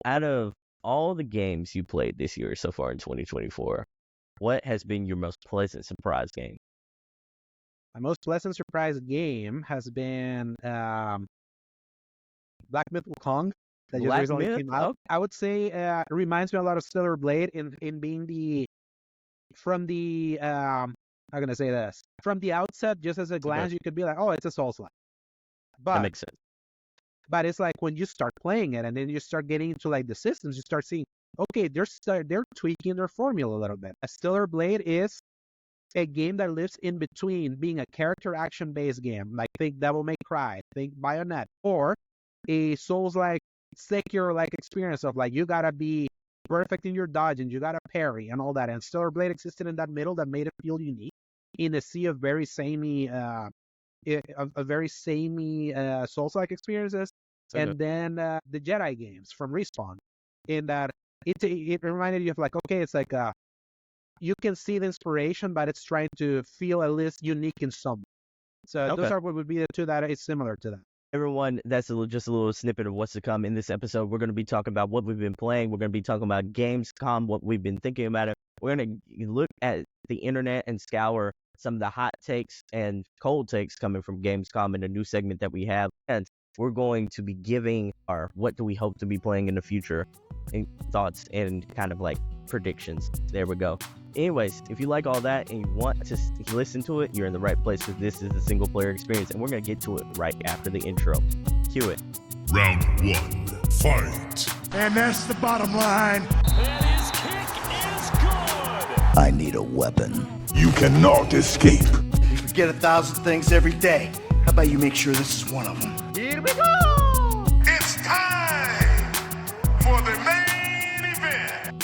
out of all the games you played this year so far in 2024, what has been your most pleasant surprise game? My most pleasant surprise game has been Black Myth Wukong that just Black recently Myth? came out. Oh, I would say it reminds me a lot of Stellar Blade in being from the how can I say this? From the outset, just as a okay. glance, you could be like, oh, it's a Souls-like. That But makes sense. it's like when you start playing it and then you start getting into like the systems, you start seeing, okay, they're tweaking their formula a little bit. A Stellar Blade is a game that lives in between being a character action-based game, like think Devil May Cry, think Bayonetta, or a Souls-like, Sekiro-like experience of like you gotta be perfect in your dodge and you gotta parry and all that. And Stellar Blade existed in that middle that made it feel unique in a sea of very samey, a very samey Souls-like experiences. Okay. And then the Jedi games from Respawn, in that it reminded you of like, okay, it's like you can see the inspiration, but it's trying to feel at least unique in some. So Okay. those are what would be the two that is similar to that. Everyone, that's just a little snippet of what's to come in this episode. We're going to be talking about what we've been playing. We're going to be talking about Gamescom, what we've been thinking about it. We're going to look at the internet and scour some of the hot takes and cold takes coming from Gamescom in a new segment that we have. And we're going to be giving our what do we hope to be playing in the future and thoughts and kind of like predictions. There we go. Anyways, if you like all that and you want to listen to it, you're in the right place because this is a single player experience and we're going to get to it right after the intro. Cue it. Round 1, fight. And that's the bottom line. And his kick is good. I need a weapon. You cannot escape. We forget 1,000 things every day. How about you make sure this is one of them? Here we go. It's time for the main event.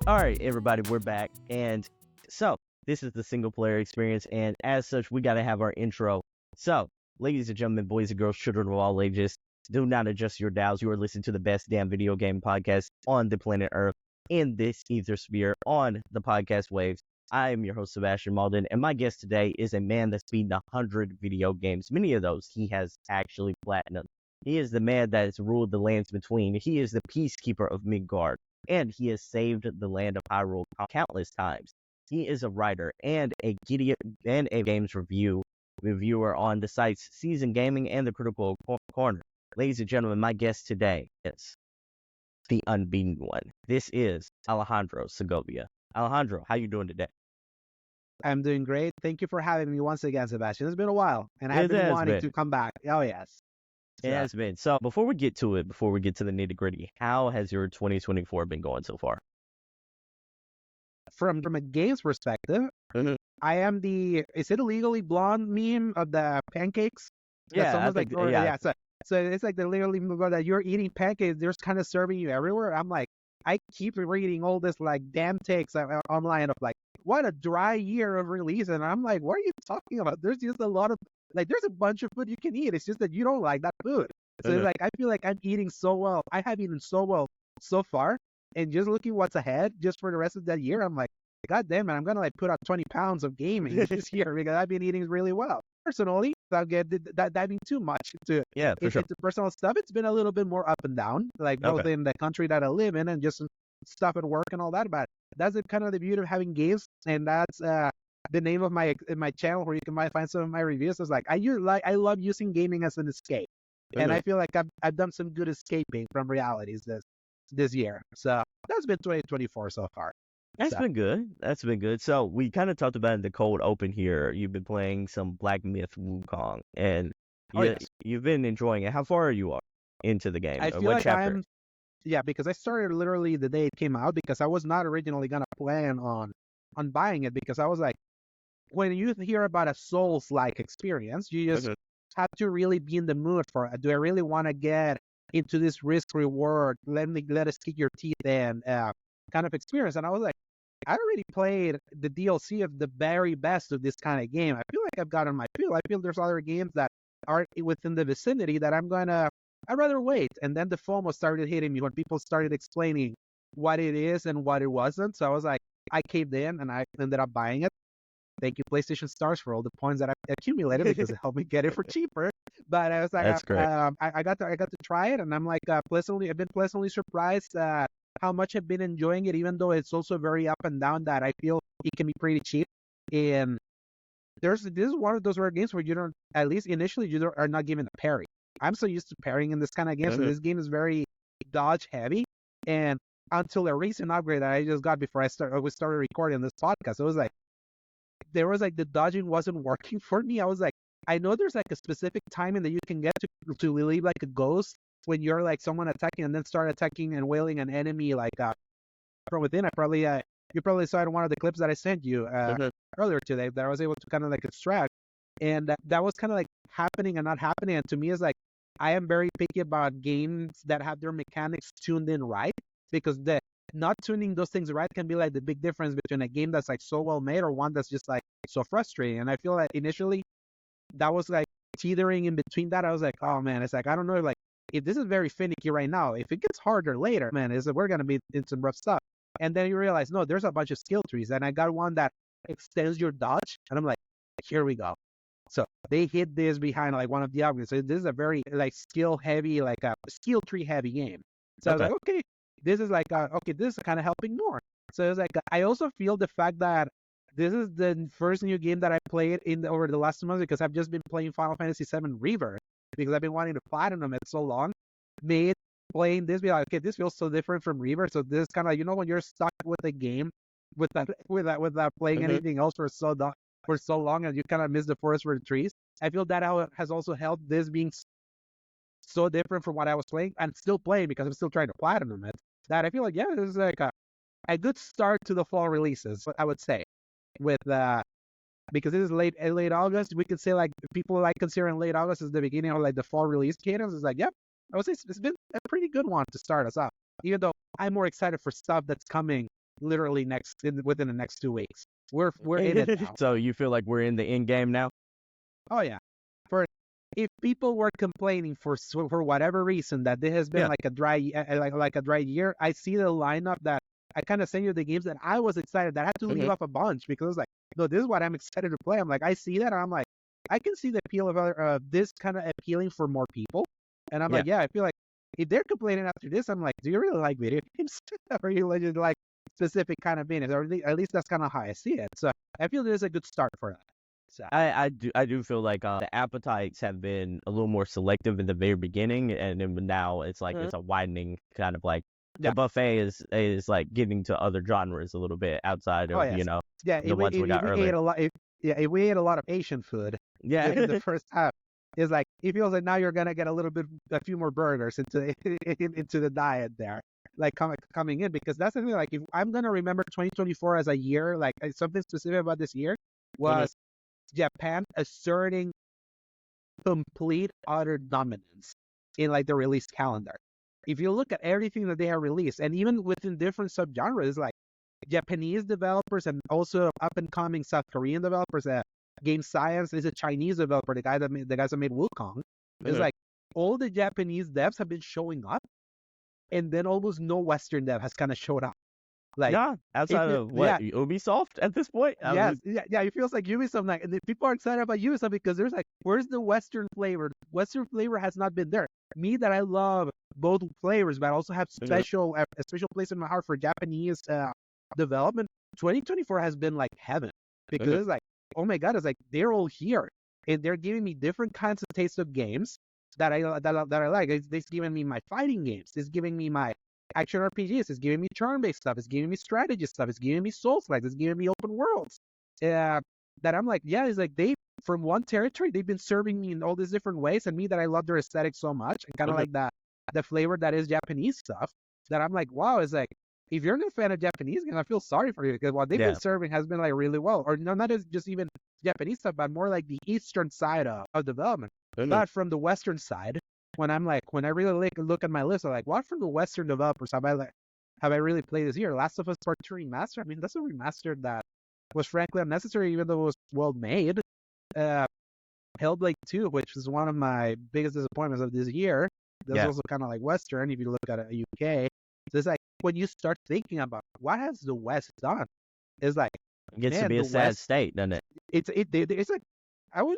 All right, everybody, we're back. And so this is the single player experience. And as such, we got to have our intro. So, ladies and gentlemen, boys and girls, children of all ages, do not adjust your dials. You are listening to the best damn video game podcast on the planet Earth in this ether sphere on the podcast waves. I am your host, Sebastion Malden, and my guest today is a man that's beaten 100 video games. Many of those he has actually platinum. He is the man that has ruled the lands between. He is the peacekeeper of Midgard, and he has saved the land of Hyrule countless times. He is a writer and a games reviewer on the sites Season Gaming and the Critical Corner. Ladies and gentlemen, my guest today is the unbeaten one. This is Alejandro Segovia. Alejandro, how you doing today? I'm doing great. Thank you for having me once again, Sebastion. It's been a while, and I have been wanting to come back. Oh, yes. It has been. So before we get to the nitty gritty, how has your 2024 been going so far? From a games perspective, I am is it a Legally Blonde meme of the pancakes? Yeah, I think, yeah. So it's like the Legally Blonde that you're eating pancakes, they're just kind of serving you everywhere. I'm like, I keep reading all this like damn takes online of like, what a dry year of release. And I'm like, what are you talking about? There's just a lot of, like, there's a bunch of food you can eat. It's just that you don't like that food. So it's like, I feel like I'm eating so well. I have eaten so well so far. And just looking what's ahead just for the rest of that year, I'm like, God damn it, I'm going to like put out 20 pounds of gaming this year because I've been eating really well. Personally, without diving too much into personal stuff, it's been a little bit more up and down, like both in the country that I live in and just stuff at work and all that. But that's kind of the beauty of having games, and that's the name of my channel where you can find some of my reviews. It's like I love using gaming as an escape, and I feel like I've done some good escaping from realities this year. So that's been 2024 so far. That's been good. So we kind of talked about in the cold open here. You've been playing some Black Myth Wukong, and you've been enjoying it. How far are you into the game? I feel what like chapter? because I started literally the day it came out because I was not originally gonna plan on buying it because I was like, when you hear about a Souls-like experience, you just have to really be in the mood for it. Do I really want to get into this risk reward? Let us kick your teeth in kind of experience. And I was like, I already played the DLC of the very best of this kind of game. I feel like I've gotten my feel. I feel there's other games that are within the vicinity that I'd rather wait. And then the FOMO started hitting me when people started explaining what it is and what it wasn't. So I was like, I caved in and I ended up buying it. thank you PlayStation Stars for all the points that I've accumulated because it helped me get it for cheaper. But I was like, That's great. I got to try it, and I'm like I've been pleasantly surprised how much I've been enjoying it, even though it's also very up and down. That I feel it can be pretty cheap. And this is one of those rare games where you don't, at least initially, are not given a parry. I'm so used to parrying in this kind of game, so this game is very dodge heavy. And until a recent upgrade that I just got before we started recording this podcast, it was like the dodging wasn't working for me. I was like, I know there's like a specific timing that you can get to leave like a ghost when you're like someone attacking and then start attacking and wailing an enemy like from within. You probably saw it in one of the clips that I sent you earlier today that I was able to kind of like extract, and that was kind of like happening and not happening. And to me, it's like I am very picky about games that have their mechanics tuned in right, because the not tuning those things right can be like the big difference between a game that's like so well made or one that's just like so frustrating. And I feel like initially that was like teetering in between that. I was like, oh man, it's like I don't know, like if this is very finicky right now, if it gets harder later, man, we're gonna be in some rough stuff. And then you realize, no, there's a bunch of skill trees, and I got one that extends your dodge, and I'm like, here we go. So they hid this behind like one of the upgrades. So this is a very like skill heavy, like a skill tree heavy game. So I was like, okay, this is like, okay, this is kind of helping more. So it's like, I also feel the fact that this is the first new game that I played over the last 2 months, because I've just been playing Final Fantasy VII Rebirth, because I've been wanting to platinum it so long. Made playing this be like, okay, this feels so different from Rebirth. So this kind of, when you're stuck with a game without playing anything else for so long, and you kind of miss the forest for the trees. I feel that has also helped this being so different from what I was playing and still playing, because I'm still trying to platinum it. That I feel like, yeah, this is like a good start to the fall releases, I would say, with because this is late August. We could say like people like considering late August as the beginning of like the fall release cadence. It's like, yep, I would say it's been a pretty good one to start us off, even though I'm more excited for stuff that's coming literally within the next 2 weeks. We're in it now. So you feel like we're in the end game now? Oh yeah. If people were complaining for whatever reason that this has been like a dry year, I see the lineup that I kind of sent you the games that I was excited that I had to leave off a bunch, because I was like, no, this is what I'm excited to play. I'm like, I see that, and I'm like, I can see the appeal of this kind of appealing for more people. And I'm like, yeah, I feel like if they're complaining after this, I'm like, do you really like video games? Or are you just like specific kind of business? Or at least that's kind of how I see it. So I feel there's a good start for that. So I do feel like the appetites have been a little more selective in the very beginning, and then now it's like it's a widening kind of like the buffet is like getting to other genres a little bit outside of the ones we got earlier. If we ate a lot of Asian food in the first half, it's like it feels like now you're gonna get a few more burgers into the diet there, like coming in, because that's the thing. Like if I'm gonna remember 2024 as a year, like something specific about this year was Japan asserting complete utter dominance in like the release calendar. If you look at everything that they have released, and even within different subgenres, like Japanese developers and also up and coming South Korean developers, Game Science is a Chinese developer, the guys that made Wukong. It's like all the Japanese devs have been showing up, and then almost no Western dev has kind of showed up. Like outside of Ubisoft at this point. It feels like Ubisoft. Like, and people are excited about Ubisoft because there's like, where's the Western flavor? Western flavor has not been there. Me, that I love both flavors, but I also have a special place in my heart for Japanese development. 2024 has been like heaven, because it's like, oh my god, it's like they're all here and they're giving me different kinds of taste of games that I like. It's giving me my fighting games. It's giving me my action RPGs. It's giving me turn-based stuff. It's giving me strategy stuff. It's giving me Souls-like. It's giving me open worlds. That I'm like, yeah, it's like they, from one territory, they've been serving me in all these different ways. And me, that I love their aesthetic so much, and kind of like the flavor that is Japanese stuff, that I'm like, wow, it's like, if you're not a fan of Japanese games, I feel sorry for you, because what they've been serving has been like really well. Or no, not just even Japanese stuff, but more like the Eastern side of development. But from the Western side, when I really look at my list, I'm like, what from the Western developers have I really played this year? Last of Us Part 2 Remaster. I mean, that's a remaster that was frankly unnecessary, even though it was well made. Hellblade 2, which is one of my biggest disappointments of this year. That's also kind of like Western, if you look at a UK. So it's like, when you start thinking about what has the West done, it's like It gets to man, be a the sad West, state, doesn't it? it's like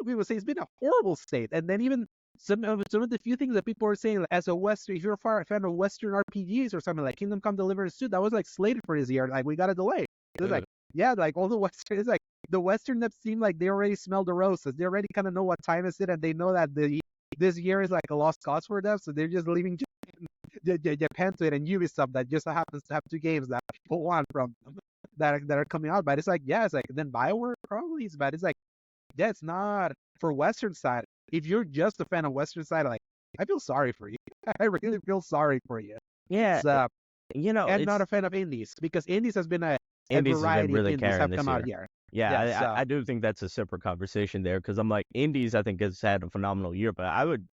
we would say it's been a horrible state. And then even some of the few things that people are saying, like, as a Western, if you're a fan of Western RPGs or something like Kingdom Come Deliverance 2, that was like slated for this year. Like we got a delay. It was like, yeah, like all the Western, it's like the Western that seem like they already smell the roses. They already kind of know what time is it, and they know that this year is like a lost cause for them. So they're just leaving Japan to it, and Ubisoft that just happens to have two games that people want from them that are coming out. But it's like, yeah, it's like then BioWare probably is, but it's like, yeah, it's not for Western side. If you're just a fan of Western side, like I feel sorry for you. I really feel sorry for you. Yeah, So, and it's not a fan of indies because indies has been a Indies has been variety really of indies carrying have this come year. out here. Yeah, Yeah, so I do think that's a separate conversation there because I'm like, indies, I think has had a phenomenal year, but I would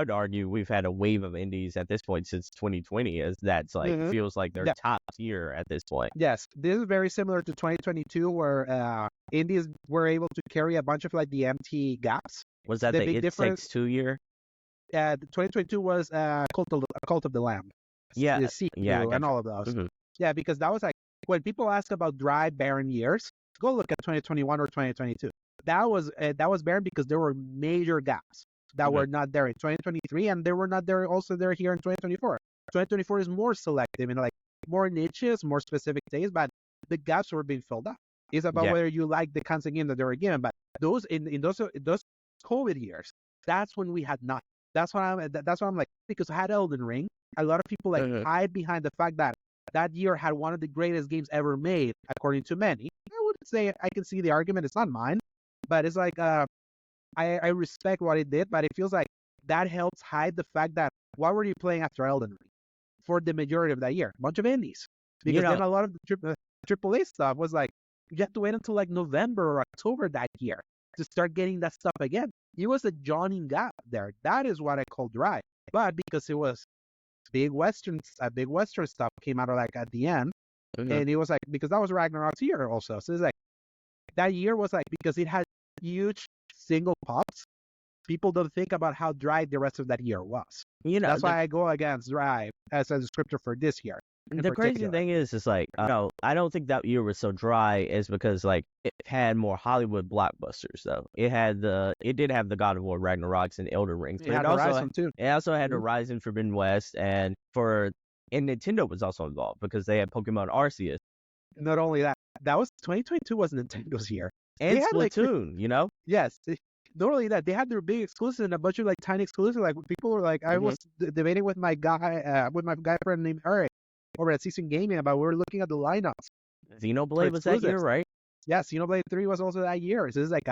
argue we've had a wave of indies at this point since 2020, as that's like mhm. feels like their Yeah. top tier at this point. Yes, this is very similar to 2022, where indies were able to carry a bunch of like the empty gaps. Was that The the big It difference, Takes Two year? 2022 was Cult of the Lamb, Yeah, the sequel, yeah, I and got all of those. you. Yeah, because that was like when people ask about dry, barren years, go look at 2021 or 2022. That was barren because there were major gaps that Mhm. were not there in 2023, and they were not there also there here in 2024. 2024 is more selective and like more niches, more specific tastes, but the gaps were being filled up. It's about Yeah. whether you like the kinds of game that they were given. But those in those COVID years, that's when we had nothing. That's why I'm like, because I had Elden Ring. A lot of people like Mhm. hide behind the fact that that year had one of the greatest games ever made, according to many. I wouldn't say I can see the argument. It's not mine, but it's like I respect what it did, but it feels like that helps hide the fact that what were you playing after Elden Ring for the majority of that year? A bunch of indies, You because know, then a lot of the AAA stuff was like you have to wait until like November or October that year to start getting that stuff again. It was a Johnny gap there. That is what I call dry. But because it was big Western stuff came out like at the end, Mhm. and it was like because that was Ragnarok's year also. So it's like that year was like because it had huge single pops. People don't think about how dry the rest of that year was. That's why I go against dry as a descriptor for this year. In the crazy particular. thing is like, I don't think that year was so dry is because like it had more Hollywood blockbusters though. It did have the God of War Ragnaroks and Elden Rings, It but had Horizon too. it also had Mhm. Horizon Forbidden West, and Nintendo was also involved because they had Pokemon Arceus Not only that, that was 2022 was Nintendo's year. and They had like Splatoon. yes. Not only that, they had their big exclusives and a bunch of like tiny exclusives. Like people were like, I Mhm. was debating with my guy friend named Eric over at Season Gaming about we were looking at the lineups. Xenoblade was that year, exclusives. right? Yeah, Xenoblade 3 was also that year. So it's like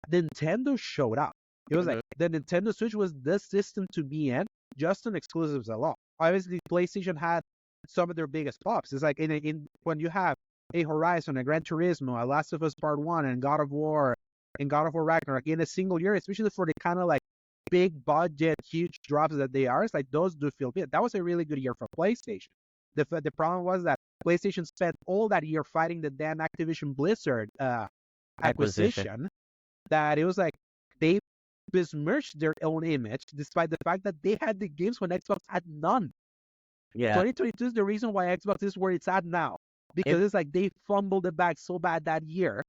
Nintendo showed up. It was like the Nintendo Switch was the system to be in, just on exclusives alone. Obviously, PlayStation had some of their biggest pops. It's like in when you have a Horizon, a Gran Turismo, a Last of Us Part 1, and God of War, Ragnarok in a single year, especially for the kind of like big budget, huge drops that they are. It's like those do feel big. That was a really good year for PlayStation. The problem was that PlayStation spent all that year fighting the damn Activision Blizzard acquisition. That it was like they besmirched their own image, despite the fact that they had the games when Xbox had none. Yeah. 2022 is the reason why Xbox is where it's at now, because it's like they fumbled the bag so bad that year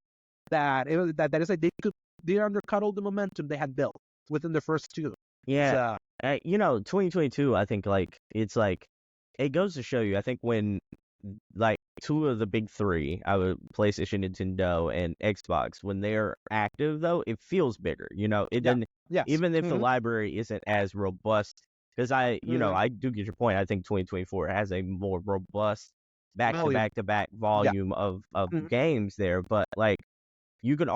that it was that it's like they undercut all the momentum they had built within the first two. Yeah. So, 2022, I think like it's like it goes to show you. I think when like two of the big three, PlayStation, Nintendo, and Xbox, when they're active though, it feels bigger. It doesn't. yes. Even if the Mhm. library isn't as robust, because I do get your point. I think 2024 has a more robust back-to-back volume of Mhm. games there, but like you can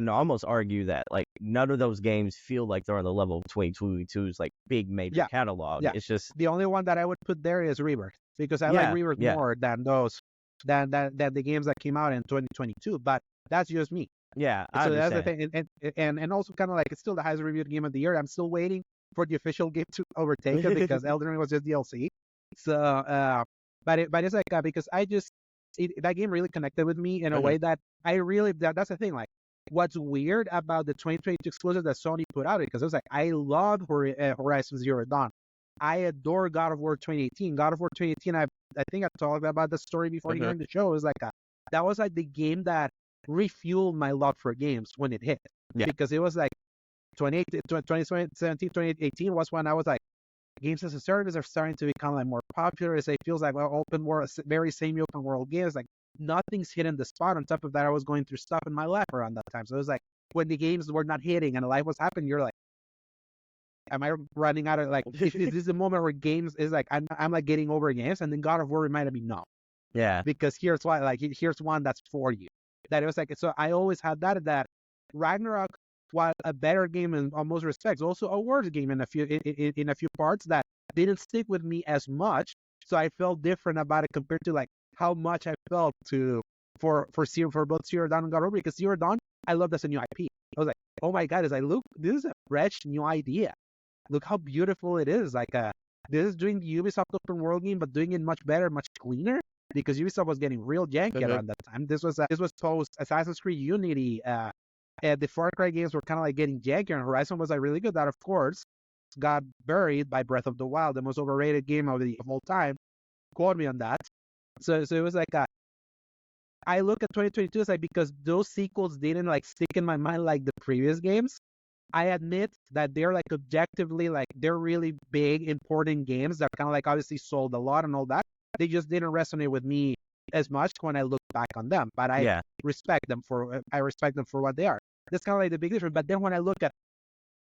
almost argue that like none of those games feel like they're on the level of 2022's like big major catalog. Yeah. It's just The only one that I would put there is Rebirth, because I like Rebirth more than than the games that came out in 2022. But that's just me. yeah, I So that's the understand. thing, and also kind of like it's still the highest reviewed game of the year. I'm still waiting for the official game to overtake it because Elden Ring was just DLC. So, but it's like because that game really connected with me in a way that that's the thing. Like, what's weird about the 2022 exclusive that Sony put out, because it was like I love Horizon Zero Dawn. I adore God of War 2018. God of War 2018. I think I talked about the story before here in the show. It was like that was like the game that refueled my love for games when it hit. Yeah. Because it was like 2017, 2018 was when I was like, games as a service are starting to become like more popular. It feels like open world, very same open world games. Like nothing's hitting the spot. On top of that, I was going through stuff in my life around that time. So it was like when the games were not hitting and life was happening, you're like, am I running out of like? Is this a moment where games is like I'm like getting over games? And then God of War reminded me, no, Yeah. because here's why. Like here's one that's for you. That it was like, so I always had that Ragnarok, while a better game in most respects, also a worse game in a few parts that didn't stick with me as much. So I felt different about it compared to like how much I felt for both Zero Dawn and God of War, because Zero Dawn I loved as a new IP. I was like, oh my god, look, this is a fresh new idea. Look how beautiful it is. Like this is doing the Ubisoft open world game, but doing it much better, much cleaner. Because Ubisoft was getting real janky around that time. This was post Assassin's Creed Unity. The Far Cry games were kind of like getting janky, and Horizon was like really good. That of course got buried by Breath of the Wild, the most overrated game of all time. Quote me on that. So it was like I look at 2022 as like, because those sequels didn't like stick in my mind like the previous games. I admit that they're like objectively like they're really big, important games that kind of like obviously sold a lot and all that. They just didn't resonate with me as much when I look back on them. But I respect them for what they are. That's kind of like the big difference. But then when I look at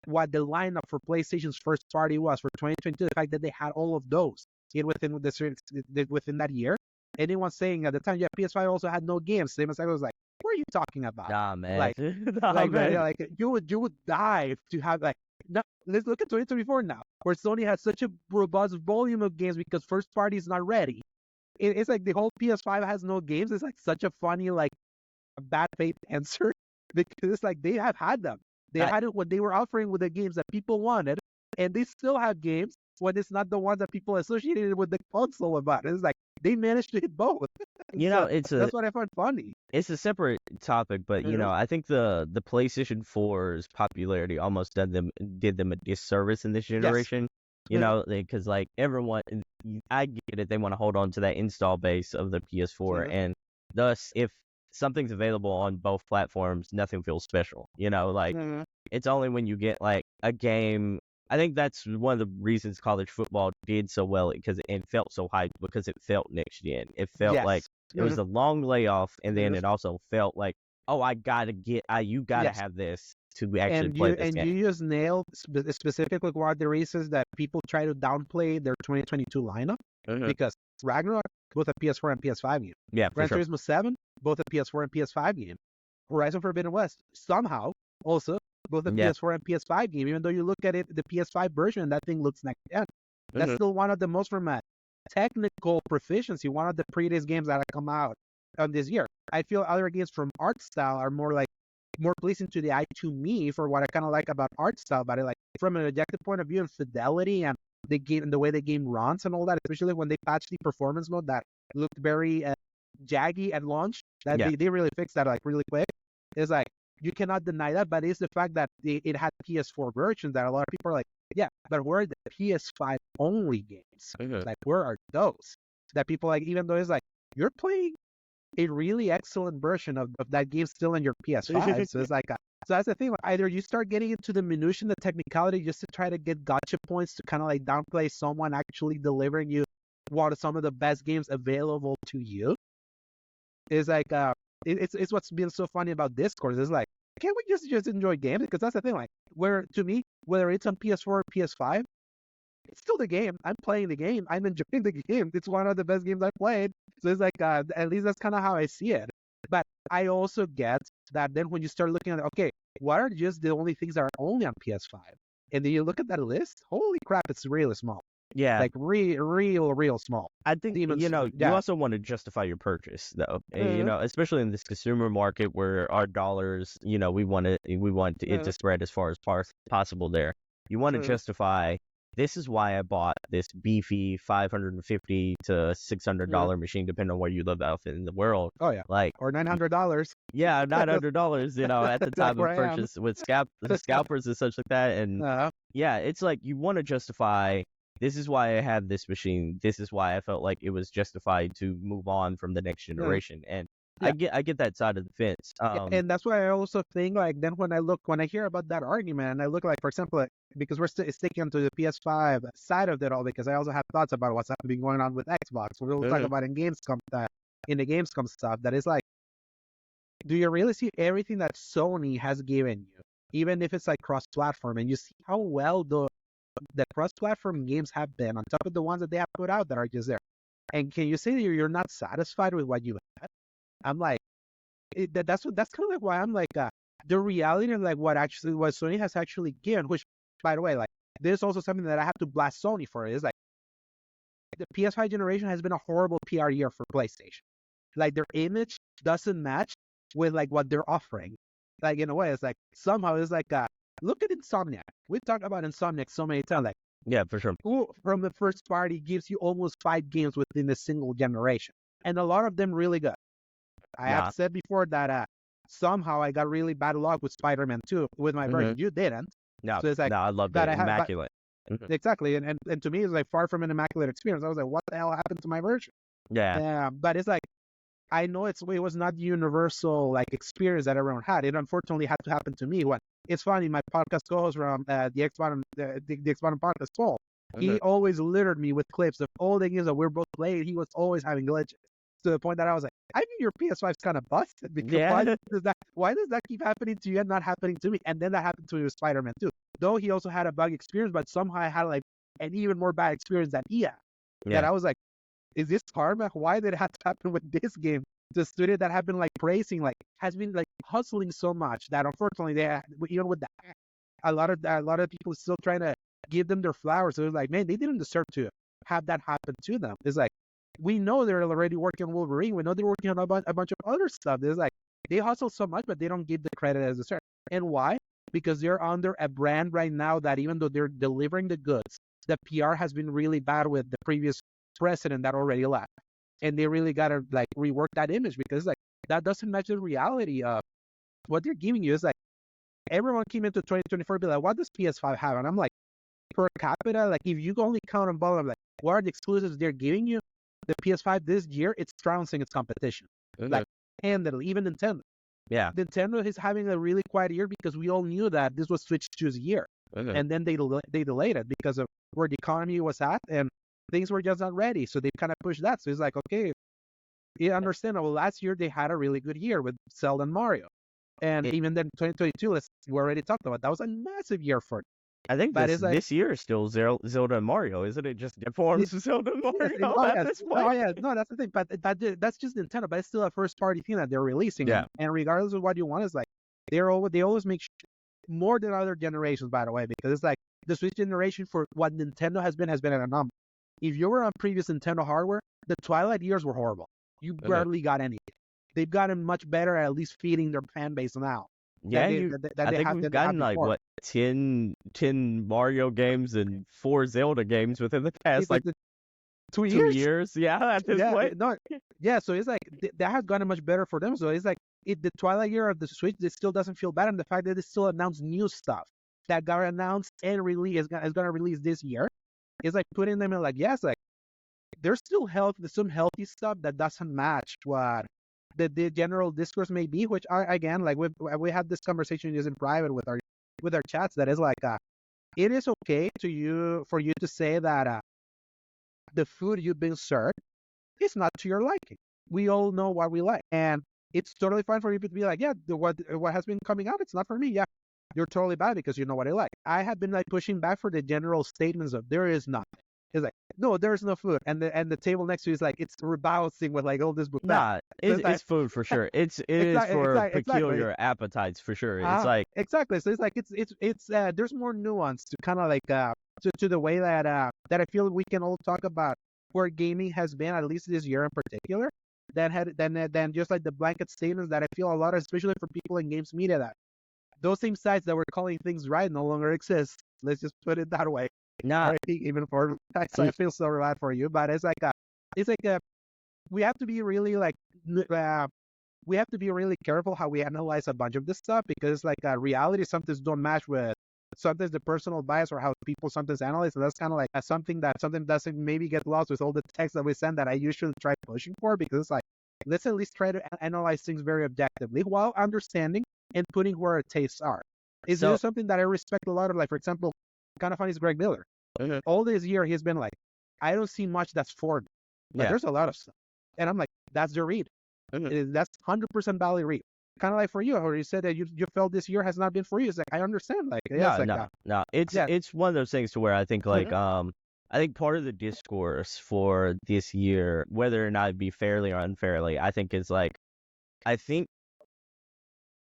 what the lineup for PlayStation's first party was for 2022, the fact that they had all of those within that year. Anyone saying at the time, yeah, PS5 also had no games. Same as I was like, what are you talking about? Nah, man. Like, like you would die to have like. No, let's look at 2024 now, where Sony has such a robust volume of games because first party is not ready. It's like the whole PS5 has no games. It's like such a funny, like, bad faith answer, because it's like they have had them. They had it when they were offering with the games that people wanted, and they still have games when it's not the ones that people associated with the console about. It's like they managed to hit both. You know, that's what I find funny. It's a separate topic, but you know, I think the PlayStation 4's popularity almost did them a disservice in this generation. Yes. You know, because like everyone, I get it, they want to hold on to that install base of the PS4, and thus, if something's available on both platforms, nothing feels special. You know, like it's only when you get like a game. I think that's one of the reasons college football did so well, because it felt so hyped, because it felt next gen. It felt like it was a long layoff, and then it also felt like, oh, you gotta have this to actually play this game. And you just nailed specifically one of the reasons that people try to downplay their 2022 lineup, because Ragnarok, both a PS4 and PS5 game. Yeah, Gran Turismo 7, both a PS4 and PS5 game. Horizon Forbidden West, somehow, also both the PS4 and PS5 game. Even though you look at it, the PS5 version, that thing looks next gen. That's still one of the most, from a technical proficiency, one of the prettiest games that have come out on this year. I feel other games from art style are more pleasing to the eye to me for what I kind of like about art style, but like from an objective point of view and fidelity and the game and the way the game runs and all that, especially when they patched the performance mode that looked very jaggy at launch. That they really fixed that like really quick. It's like, you cannot deny that, but it's the fact that it had PS4 versions that a lot of people are like, yeah, but where are the PS5 only games? Like, where are those? That people like, even though it's like, you're playing a really excellent version of that game still in your PS5. So it's like, so that's the thing. Like, either you start getting into the minutia and the technicality just to try to get gotcha points to kind of like downplay someone actually delivering you one of some of the best games available to you. It's like, it's what's been so funny about Discord. It's like, can't we just enjoy games? Because that's the thing. Like, where to me, whether it's on PS4 or PS5, it's still the game. I'm playing the game. I'm enjoying the game. It's one of the best games I've played. So it's like, at least that's kind of how I see it. But I also get that then when you start looking at, okay, what are just the only things that are only on PS5? And then you look at that list, holy crap, it's really small. Yeah. Like real small. I think, you know, you also want to justify your purchase, though. You know, especially in this consumer market where our dollars, you know, we want it to spread as far as possible there. You want to justify, this is why I bought this beefy $550 to $600 machine, depending on where you live out in the world. Oh, yeah. Like, or $900. Yeah, $900, you know, at the time of purchase with the scalpers and such like that. And yeah, it's like, you want to justify, this is why I had this machine. This is why I felt like it was justified to move on from the next generation. And I get that side of the fence. And that's why I also think like then when I hear about that argument and I look like, for example, like, because we're sticking to the PS5 side of it all, because I also have thoughts about what's been going on with Xbox. We'll talk about in Gamescom in the Gamescom stuff that is like, do you really see everything that Sony has given you, even if it's like cross-platform, and you see how well the cross-platform games have been on top of the ones that they have put out that are just there, and can you say that you're not satisfied with what you have? I'm like, that's kind of like why I'm like the reality of like what Sony has actually given, which by the way, like this is also something that I have to blast Sony for. Is like the PS5 generation has been a horrible PR year for PlayStation. Like their image doesn't match with like what they're offering. Like in a way, it's like somehow it's like look at Insomniac. We talked about Insomniac so many times. Like yeah, for sure. Who from the first party gives you almost 5 games within a single generation, and a lot of them really good. I have said before that somehow I got really bad luck with Spider-Man 2 with my version. You didn't. No, so it's like, no, I love that. Immaculate. Exactly. And to me, it's like far from an immaculate experience. I was like, what the hell happened to my version? Yeah. But it's like, I know it was not the universal like experience that everyone had. It unfortunately had to happen to me. When it's funny, my podcast co-host from the Xbox podcast, Paul, he always littered me with clips of all the games that we're both playing. He was always having glitches to the point that I was like, I think your PS5's kind of busted, because why does that keep happening to you and not happening to me? And then that happened to me with Spider-Man 2. Though he also had a bug experience, but somehow I had like an even more bad experience than he had. That I was like, is this karma? Why did it have to happen with this game? The studio that have been like praising, like has been like hustling so much that unfortunately even with that, a lot of people still trying to give them their flowers. So it was like, man, they didn't deserve to have that happen to them. It's like, we know they're already working on Wolverine. We know they're working on a bunch of other stuff. There's like, they hustle so much, but they don't give the credit as deserved. And why? Because they're under a brand right now that even though they're delivering the goods, the PR has been really bad with the previous president that already left. And they really got to like rework that image, because like that doesn't match the reality of what they're giving you. It's like everyone came into 2024 be like, what does PS5 have? And I'm like, per capita, like if you only count on bottom, like what are the exclusives they're giving you? The PS5 this year, it's trouncing its competition. Like handedly, even Nintendo. Yeah. Nintendo is having a really quiet year because we all knew that this was Switch 2's year. And then they delayed it because of where the economy was at and things were just not ready. So they kind of pushed that. So it's like, okay, you understand. Well, last year they had a really good year with Zelda and Mario. And even then 2022, we already talked about, that was a massive year for it. I think this year is still Zelda and Mario, isn't it? Just forms of Zelda and Mario at this point. Oh yeah, no, that's the thing. But that's just Nintendo. But it's still a first party thing that they're releasing. Yeah. And regardless of what you want, it's like they always make more than other generations, by the way, because it's like the Switch generation for what Nintendo has been at a number. If you were on previous Nintendo hardware, the Twilight years were horrible. You barely got anything. They've gotten much better at least feeding their fan base now. Yeah, I think we've gotten like what 10 Mario games and 4 Zelda games within the past like 2 years. Yeah, at this point. So it's like that has gotten much better for them. So it's like the Twilight year of the Switch, it still doesn't feel bad, and the fact that they still announced new stuff that got announced and is gonna release this year is like putting them in like, yes, like there's still some healthy stuff that doesn't match what the general discourse may be, which are, again, like we had this conversation just in private with our chats, that is like it is okay for you to say that the food you've been served is not to your liking. We all know what we like, and it's totally fine for you to be like, yeah, what has been coming out, it's not for me. Yeah, you're totally bad because you know what I like. I have been like pushing back for the general statements of there is nothing. It's like, no, there's no food, and the table next to you is like, it's rebalancing with like all this buffet. Nah, it's food for sure. It is for peculiar appetites for sure. It's like exactly. So it's like it's there's more nuance to kind of like to the way that I feel we can all talk about where gaming has been, at least this year in particular, than just like the blanket statements that I feel a lot, especially for people in games media, that those same sites that were calling things right no longer exist. Let's just put it that way. Nah, even for I feel so bad for you, but it's like we have to be really like we have to be really careful how we analyze a bunch of this stuff, because it's like reality sometimes don't match with sometimes the personal bias or how people sometimes analyze. So that's kind of like something that doesn't maybe get lost with all the text that we send that I usually try pushing for, because it's like let's at least try to analyze things very objectively while understanding and putting where our tastes are. Is So- there something that I respect a lot of? Like, for example, kind of funny is Greg Miller. All this year, he's been like, I don't see much that's for me. But Yeah. there's a lot of stuff. And I'm like, that's the read. That's 100% valid read. Kind of like for you, or you said that you felt this year has not been for you. It's like, I understand. Like, yeah, it's like, No. It's one of those things to where I think like I think part of the discourse for this year, whether or not it be fairly or unfairly, I think is like,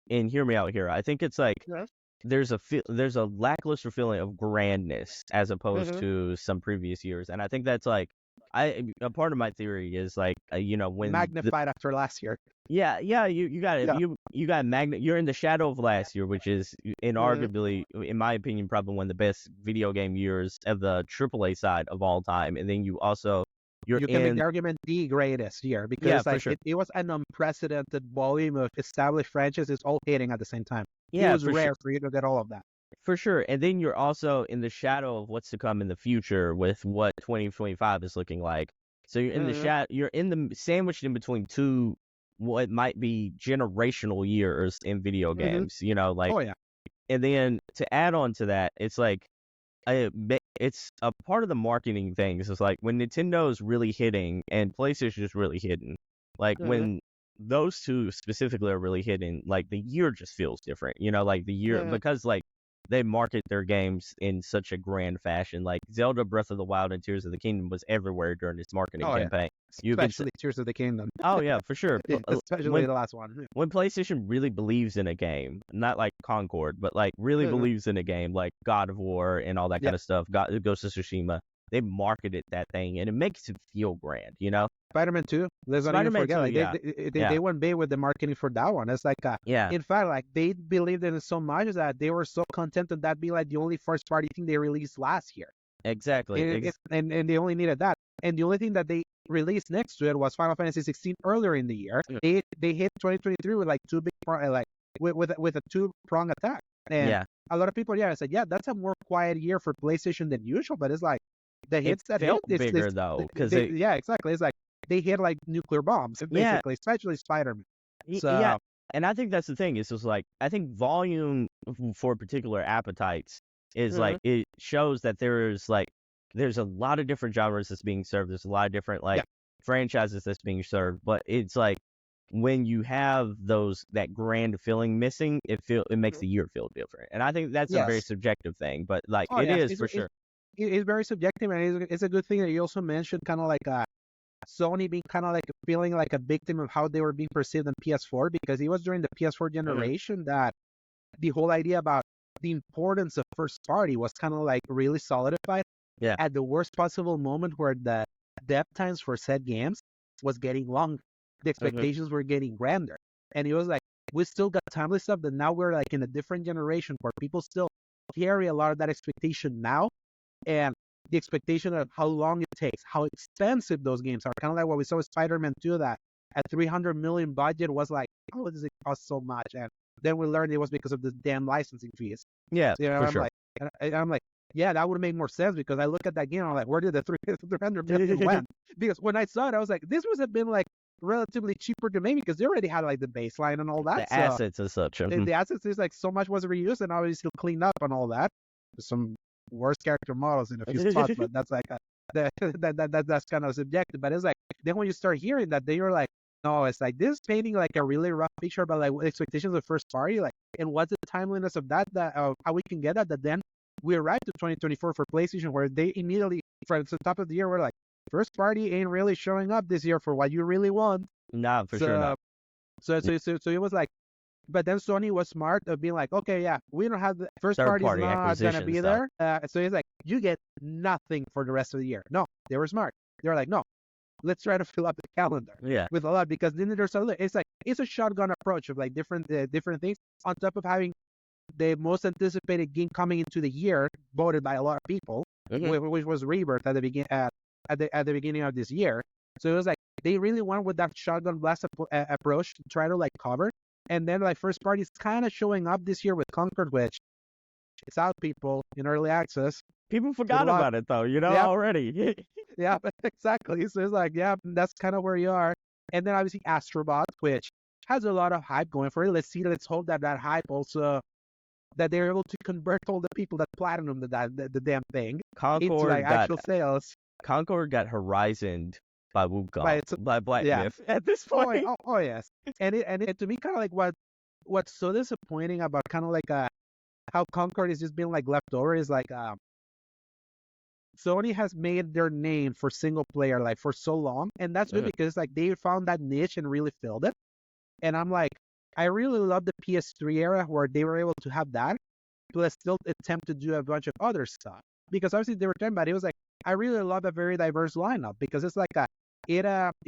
and hear me out here. I think it's like Yes. there's a lackluster feeling of grandness as opposed to some previous years, and I think that's like a part of my theory is like when magnified after last year. you got it. Yeah. You got you're in the shadow of last year, which is inarguably, in my opinion, probably one of the best video game years of the AAA side of all time. And then you can make the argument the greatest year because for like sure. it was an unprecedented volume of established franchises all hitting at the same time. Yeah, it was for rare sure. for you to get all of that. For sure. And then you're also in the shadow of what's to come in the future with what 2025 is looking like. So you're in the shadow, you're in the sandwiched in between two what might be generational years in video games, like Oh yeah. and then to add on to that, it's like it's a part of the marketing things. It's like when Nintendo's really hitting and PlayStation is really hitting, like when those two specifically are really hitting, like the year just feels different, like the year because like they market their games in such a grand fashion. Like Zelda Breath of the Wild and Tears of the Kingdom was everywhere during its marketing campaign. Especially Tears of the Kingdom. Oh yeah, for sure. Especially the last one. When PlayStation really believes in a game, not like Concord, but like really believes in a game, like God of War and all that kind of stuff, Ghost of Tsushima, they marketed that thing and it makes it feel grand, Spider-Man 2. Let's not even forget. 2, Like yeah. they went big with the marketing for that one. It's like in fact, like they believed in it so much that they were so content that that'd be like the only first party thing they released last year. Exactly. And they only needed that. And the only thing that they released next to it was Final Fantasy 16 earlier in the year. They hit 2023 with like two big with a two-prong attack. And a lot of people said, that's a more quiet year for PlayStation than usual, but it's like the hits that felt hit bigger though, because exactly. It's like they hit like nuclear bombs, basically, especially Spider-Man. So, and I think that's the thing. It's just like I think volume for particular appetites is like it shows that there's a lot of different genres that's being served. There's a lot of different franchises that's being served, but it's like when you have that grand feeling missing, it makes the year feel different. And I think that's a very subjective thing, but like it is for sure. It's very subjective, and it's a good thing that you also mentioned kind of like Sony being kind of like feeling like a victim of how they were being perceived on PS4, because it was during the PS4 generation that the whole idea about the importance of first party was kind of like really solidified at the worst possible moment where the dev times for said games was getting long. The expectations were getting grander. And it was like, we still got timely stuff, but now we're like in a different generation where people still carry a lot of that expectation now. And the expectation of how long it takes, how expensive those games are. Kind of like what we saw with Spider-Man 2, that a $300 million budget was like, how does it cost so much? And then we learned it was because of the damn licensing fees. Yeah, So, for I'm sure. like, and I'm like, yeah, that would make more sense, because I look at that game and I'm like, where did the $300 million went? Because when I saw it, I was like, this would have been like relatively cheaper to make, because they already had like the baseline and all that. The assets and such. The assets is like so much was reused and obviously cleaned up and all that. Some worse character models in a few spots, but that's like that's kind of subjective. But it's like then when you start hearing that, then you're like, no, it's like this painting like a really rough picture about like what expectations of first party, like, and what's the timeliness of that how we can get that then we arrived to 2024 for PlayStation, where they immediately from the top of the year were like, first party ain't really showing up this year for what you really want. Nah, for sure not. So it was like, but then Sony was smart of being like, okay, we don't have the first Third party's party not acquisition gonna be stuff. there. So it's like, you get nothing for the rest of the year. No, they were smart. They were like, no, let's try to fill up the calendar with a lot, because then there's it's a shotgun approach of like different things on top of having the most anticipated game coming into the year, voted by a lot of people, which was Rebirth at the beginning of this year. So it was like they really went with that shotgun blast approach to try to like cover. And then like first party is kind of showing up this year with Concord, which it's out, people, in early access. People forgot about it though, already. Yeah, exactly. So it's like, that's kind of where you are. And then obviously Astrobot, which has a lot of hype going for it. Let's hope that hype also, that they're able to convert all the people that platinum the damn thing into like actual sales. Concord got horizoned by Wukong, by Black yeah. Myth at this point. Oh yes. And it to me kind of like what's so disappointing about kind of like how Concord is just being like left over is like Sony has made their name for single player like for so long, and that's good because like they found that niche and really filled it. And I'm like, I really love the PS3 era where they were able to have that, but still attempt to do a bunch of other stuff. Because obviously they were talking about it was like, I really love a very diverse lineup because it's like it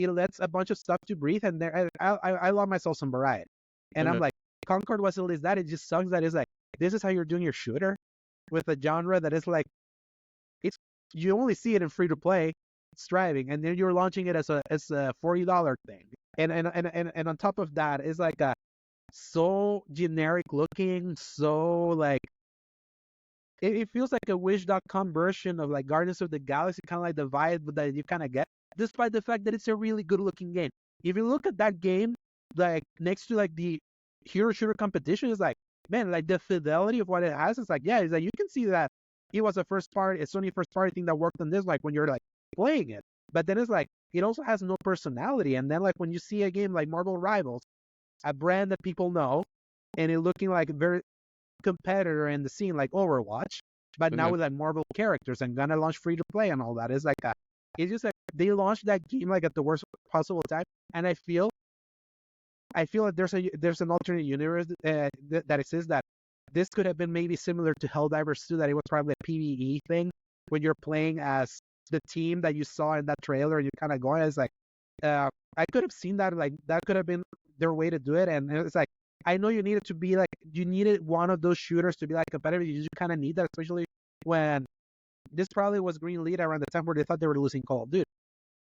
lets a bunch of stuff to breathe, and I love myself some variety. And I'm like, Concord was at least that. It just sucks that it's like, this is how you're doing your shooter with a genre that is like, you only see it in free to play striving, and then you're launching it as a $40 thing. And on top of that, it's like so generic looking, so like it feels like a Wish.com version of like Guardians of the Galaxy, kind of like the vibe that you kind of get, despite the fact that it's a really good looking game. If you look at that game, like next to like the hero shooter competition, is like, man, like the fidelity of what it has, it's like, yeah, it's like you can see that it was a Sony first party thing that worked on this, like when you're like playing it. But then it's like, it also has no personality. And then like when you see a game like Marvel Rivals, a brand that people know, and it looking like a very competitor in the scene like Overwatch, but now with like Marvel characters and gonna launch free to play and all that, it's like it's just like they launched that game like at the worst possible time. And I feel like there's an alternate universe that exists, that this could have been maybe similar to Helldivers 2, that it was probably a PvE thing when you're playing as the team that you saw in that trailer, and you're kind of going, it's like, I could have seen that, like, that could have been their way to do it. And it's like, I know you needed one of those shooters to be like competitive. You kind of need that, especially when this probably was greenlit around the time where they thought they were losing Call of Duty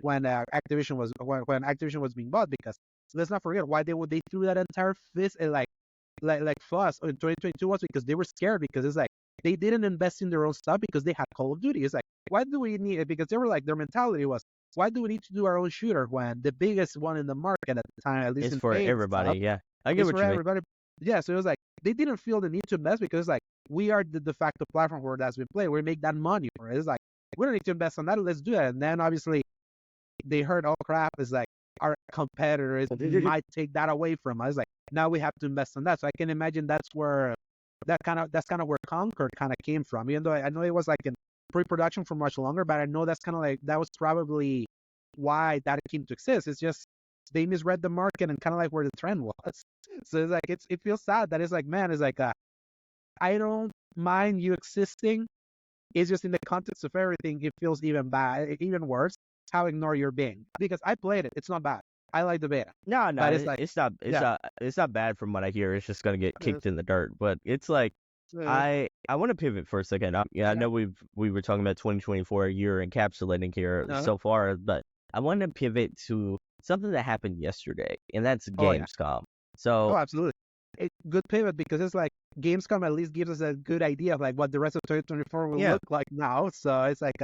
when Activision was being bought. Because let's not forget why they threw that entire fist like fuss in 2022 was because they were scared, because it's like they didn't invest in their own stuff because they had Call of Duty. It's like, why do we need it? Because they were like, their mentality was, why do we need to do our own shooter when the biggest one in the market at the time, at least it's for everybody? Yeah, I get what you mean. Everybody. Yeah, so it was like they didn't feel the need to invest because it's like, we are the de facto platform where that's been played. We make that money for it. It's like, we don't need to invest on that. Let's do it. And then obviously they heard, oh crap, it's like our competitors might take that away from us. Like, now we have to invest on that. So I can imagine that's kind of where Concord kind of came from. Even though I know it was like in pre-production for much longer, but I know that's kind of like, that was probably why that came to exist. It's just they misread the market and kind of like where the trend was. So it's like, it feels sad that it's like, man, it's like I don't mind you existing. It's just in the context of everything, it feels even even worse how ignored you're being. Because I played it, it's not bad. I like the beta. No, it's not bad from what I hear. It's just gonna get kicked in the dirt. But it's like, I want to pivot for a second. I know we were talking about 2024, a year encapsulating here so far, but I want to pivot to something that happened yesterday, and that's Gamescom. So absolutely, good pivot, because it's like Gamescom at least gives us a good idea of like what the rest of 2024 will look like now. So it's like,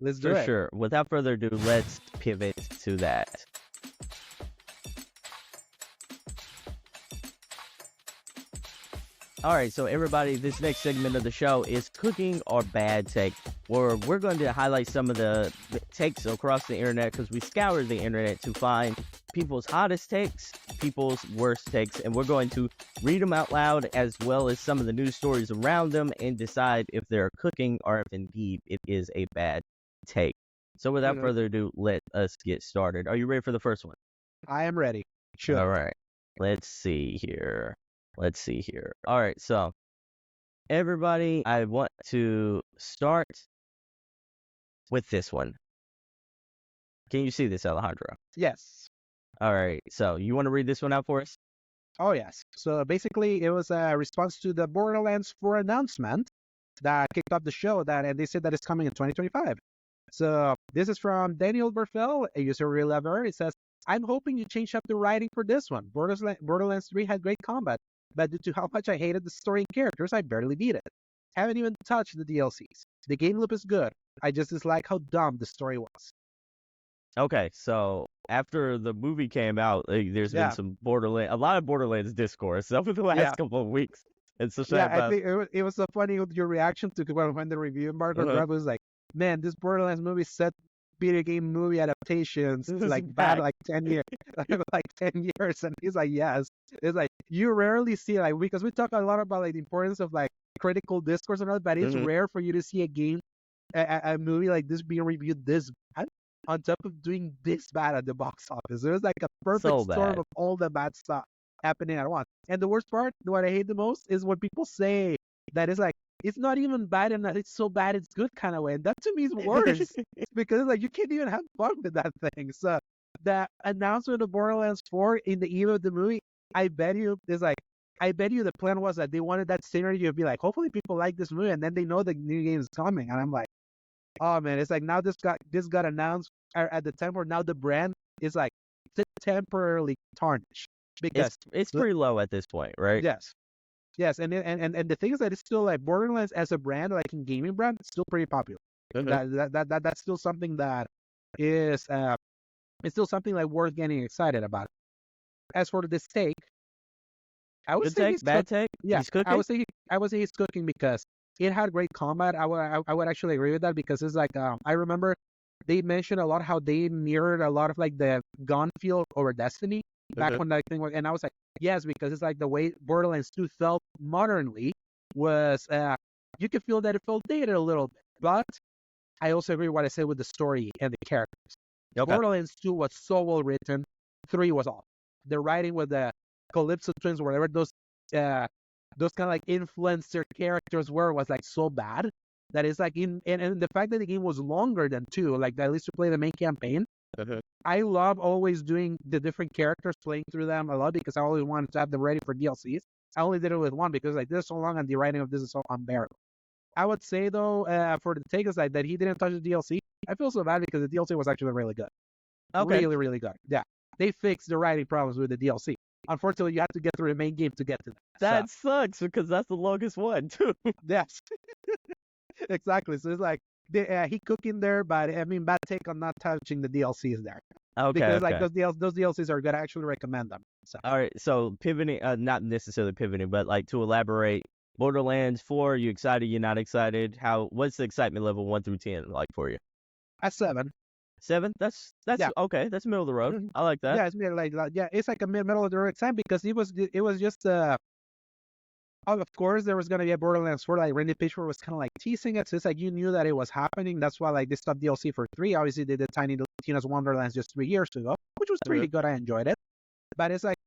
let's do it. For sure. Without further ado, let's pivot to that. All right, so everybody, this next segment of the show is Cooking or Bad Take, where we're going to highlight some of the takes across the internet, because we scoured the internet to find people's hottest takes, people's worst takes, and we're going to read them out loud, as well as some of the news stories around them, and decide if they're cooking or if indeed it is a bad take. So without further ado, let us get started. Are you ready for the first one? I am ready. Sure. All right. Let's see here. All right, so everybody, I want to start with this one. Can you see this, Alejandro? Yes. All right, so you want to read this one out for us? Oh, yes. So basically, it was a response to the Borderlands 4 announcement that kicked off the show, and they said that it's coming in 2025. So this is from Daniel Berfel, a user we love. It says, I'm hoping you change up the writing for this one. Borderlands 3 had great combat, but due to how much I hated the story and characters, I barely beat it. Haven't even touched the DLCs. The game loop is good. I just dislike how dumb the story was. Okay, so after the movie came out, there's been Yeah. some a lot of Borderlands discourse over the last Yeah. couple of weeks. And so Yeah, I about, think it was so funny with your reaction to when the review embargo Uh-huh. dropped. Was like, man, this Borderlands movie set video game movie adaptations to This is like bad back. like 10 years, like 10 years, and he's like, yes, it's like you rarely see like because we talk a lot about like the importance of like critical discourse and all, but it's Mhm. rare for you to see a game, a movie like this being reviewed this bad on top of doing this bad at the box office. It was like a perfect So storm bad. of all the bad stuff happening at once. And the worst part, what I hate the most, is when people say that it's like it's not even bad and that it's so bad it's good kind of way. And that to me is worse because it's like you can't even have fun with that thing. So the announcement of Borderlands 4 in the eve of the movie, I bet you the plan was that they wanted that synergy to be like, hopefully people like this movie, and then they know the new game is coming. And I'm like, oh man, it's like now this got announced at the time where now the brand is like temporarily tarnished because It's pretty low at this point, right? yes, and the thing is that it's still like Borderlands as a brand, like in gaming brand, it's still pretty popular. Mhm. That's still something that is it's still something like worth getting excited about. As for this take, I would Good say take, he's bad take. yeah, He's cooking. I would say he's cooking because it had great combat. I would actually agree with that because it's like I remember they mentioned a lot how they mirrored a lot of like the gun feel over Destiny back Mhm. when that thing was, and I was like, yes, because it's like the way Borderlands 2 felt modernly was you could feel that it felt dated a little bit, but I also agree with what I said with the story and the characters. Okay. Borderlands 2 was so well written. 3 was off. The writing with the Calypso twins, whatever those kind of like influencer characters were, was like so bad that it's like and the fact that the game was longer than 2, like at least to play the main campaign. Mhm. I love always doing the different characters, playing through them a lot because I always wanted to have them ready for DLCs. I only did it with 1 because like this is so long and the writing of this is so unbearable. I would say though, for the take aside that he didn't touch the DLC, I feel so bad because the DLC was actually really good. Okay. Really, really good. Yeah. They fixed the writing problems with the DLC. Unfortunately, you have to get through the main game to get to that. That sucks because that's the longest one too. Yes. Exactly. So it's like he cooking there, but I mean, bad take on not touching the DLCs there. Okay. Because okay. like those DLCs are good. I actually recommend them. So All right. So pivoting, not necessarily pivoting, but like to elaborate, Borderlands 4. You excited? You're not excited? What's the excitement level 1 through 10 like for you? at 7. 7? That's Yeah. okay. That's middle of the road. Mhm. I like that. Yeah, it's like yeah, it's like a middle of the road exam because it was just of course there was gonna be a Borderlands 4, like Randy Pitchford was kind of like teasing it, so it's like you knew that it was happening. That's why like they stopped DLC for 3. Obviously they did Tiny Tina's Wonderlands just 3 years ago, which was pretty good. I enjoyed it, but it's like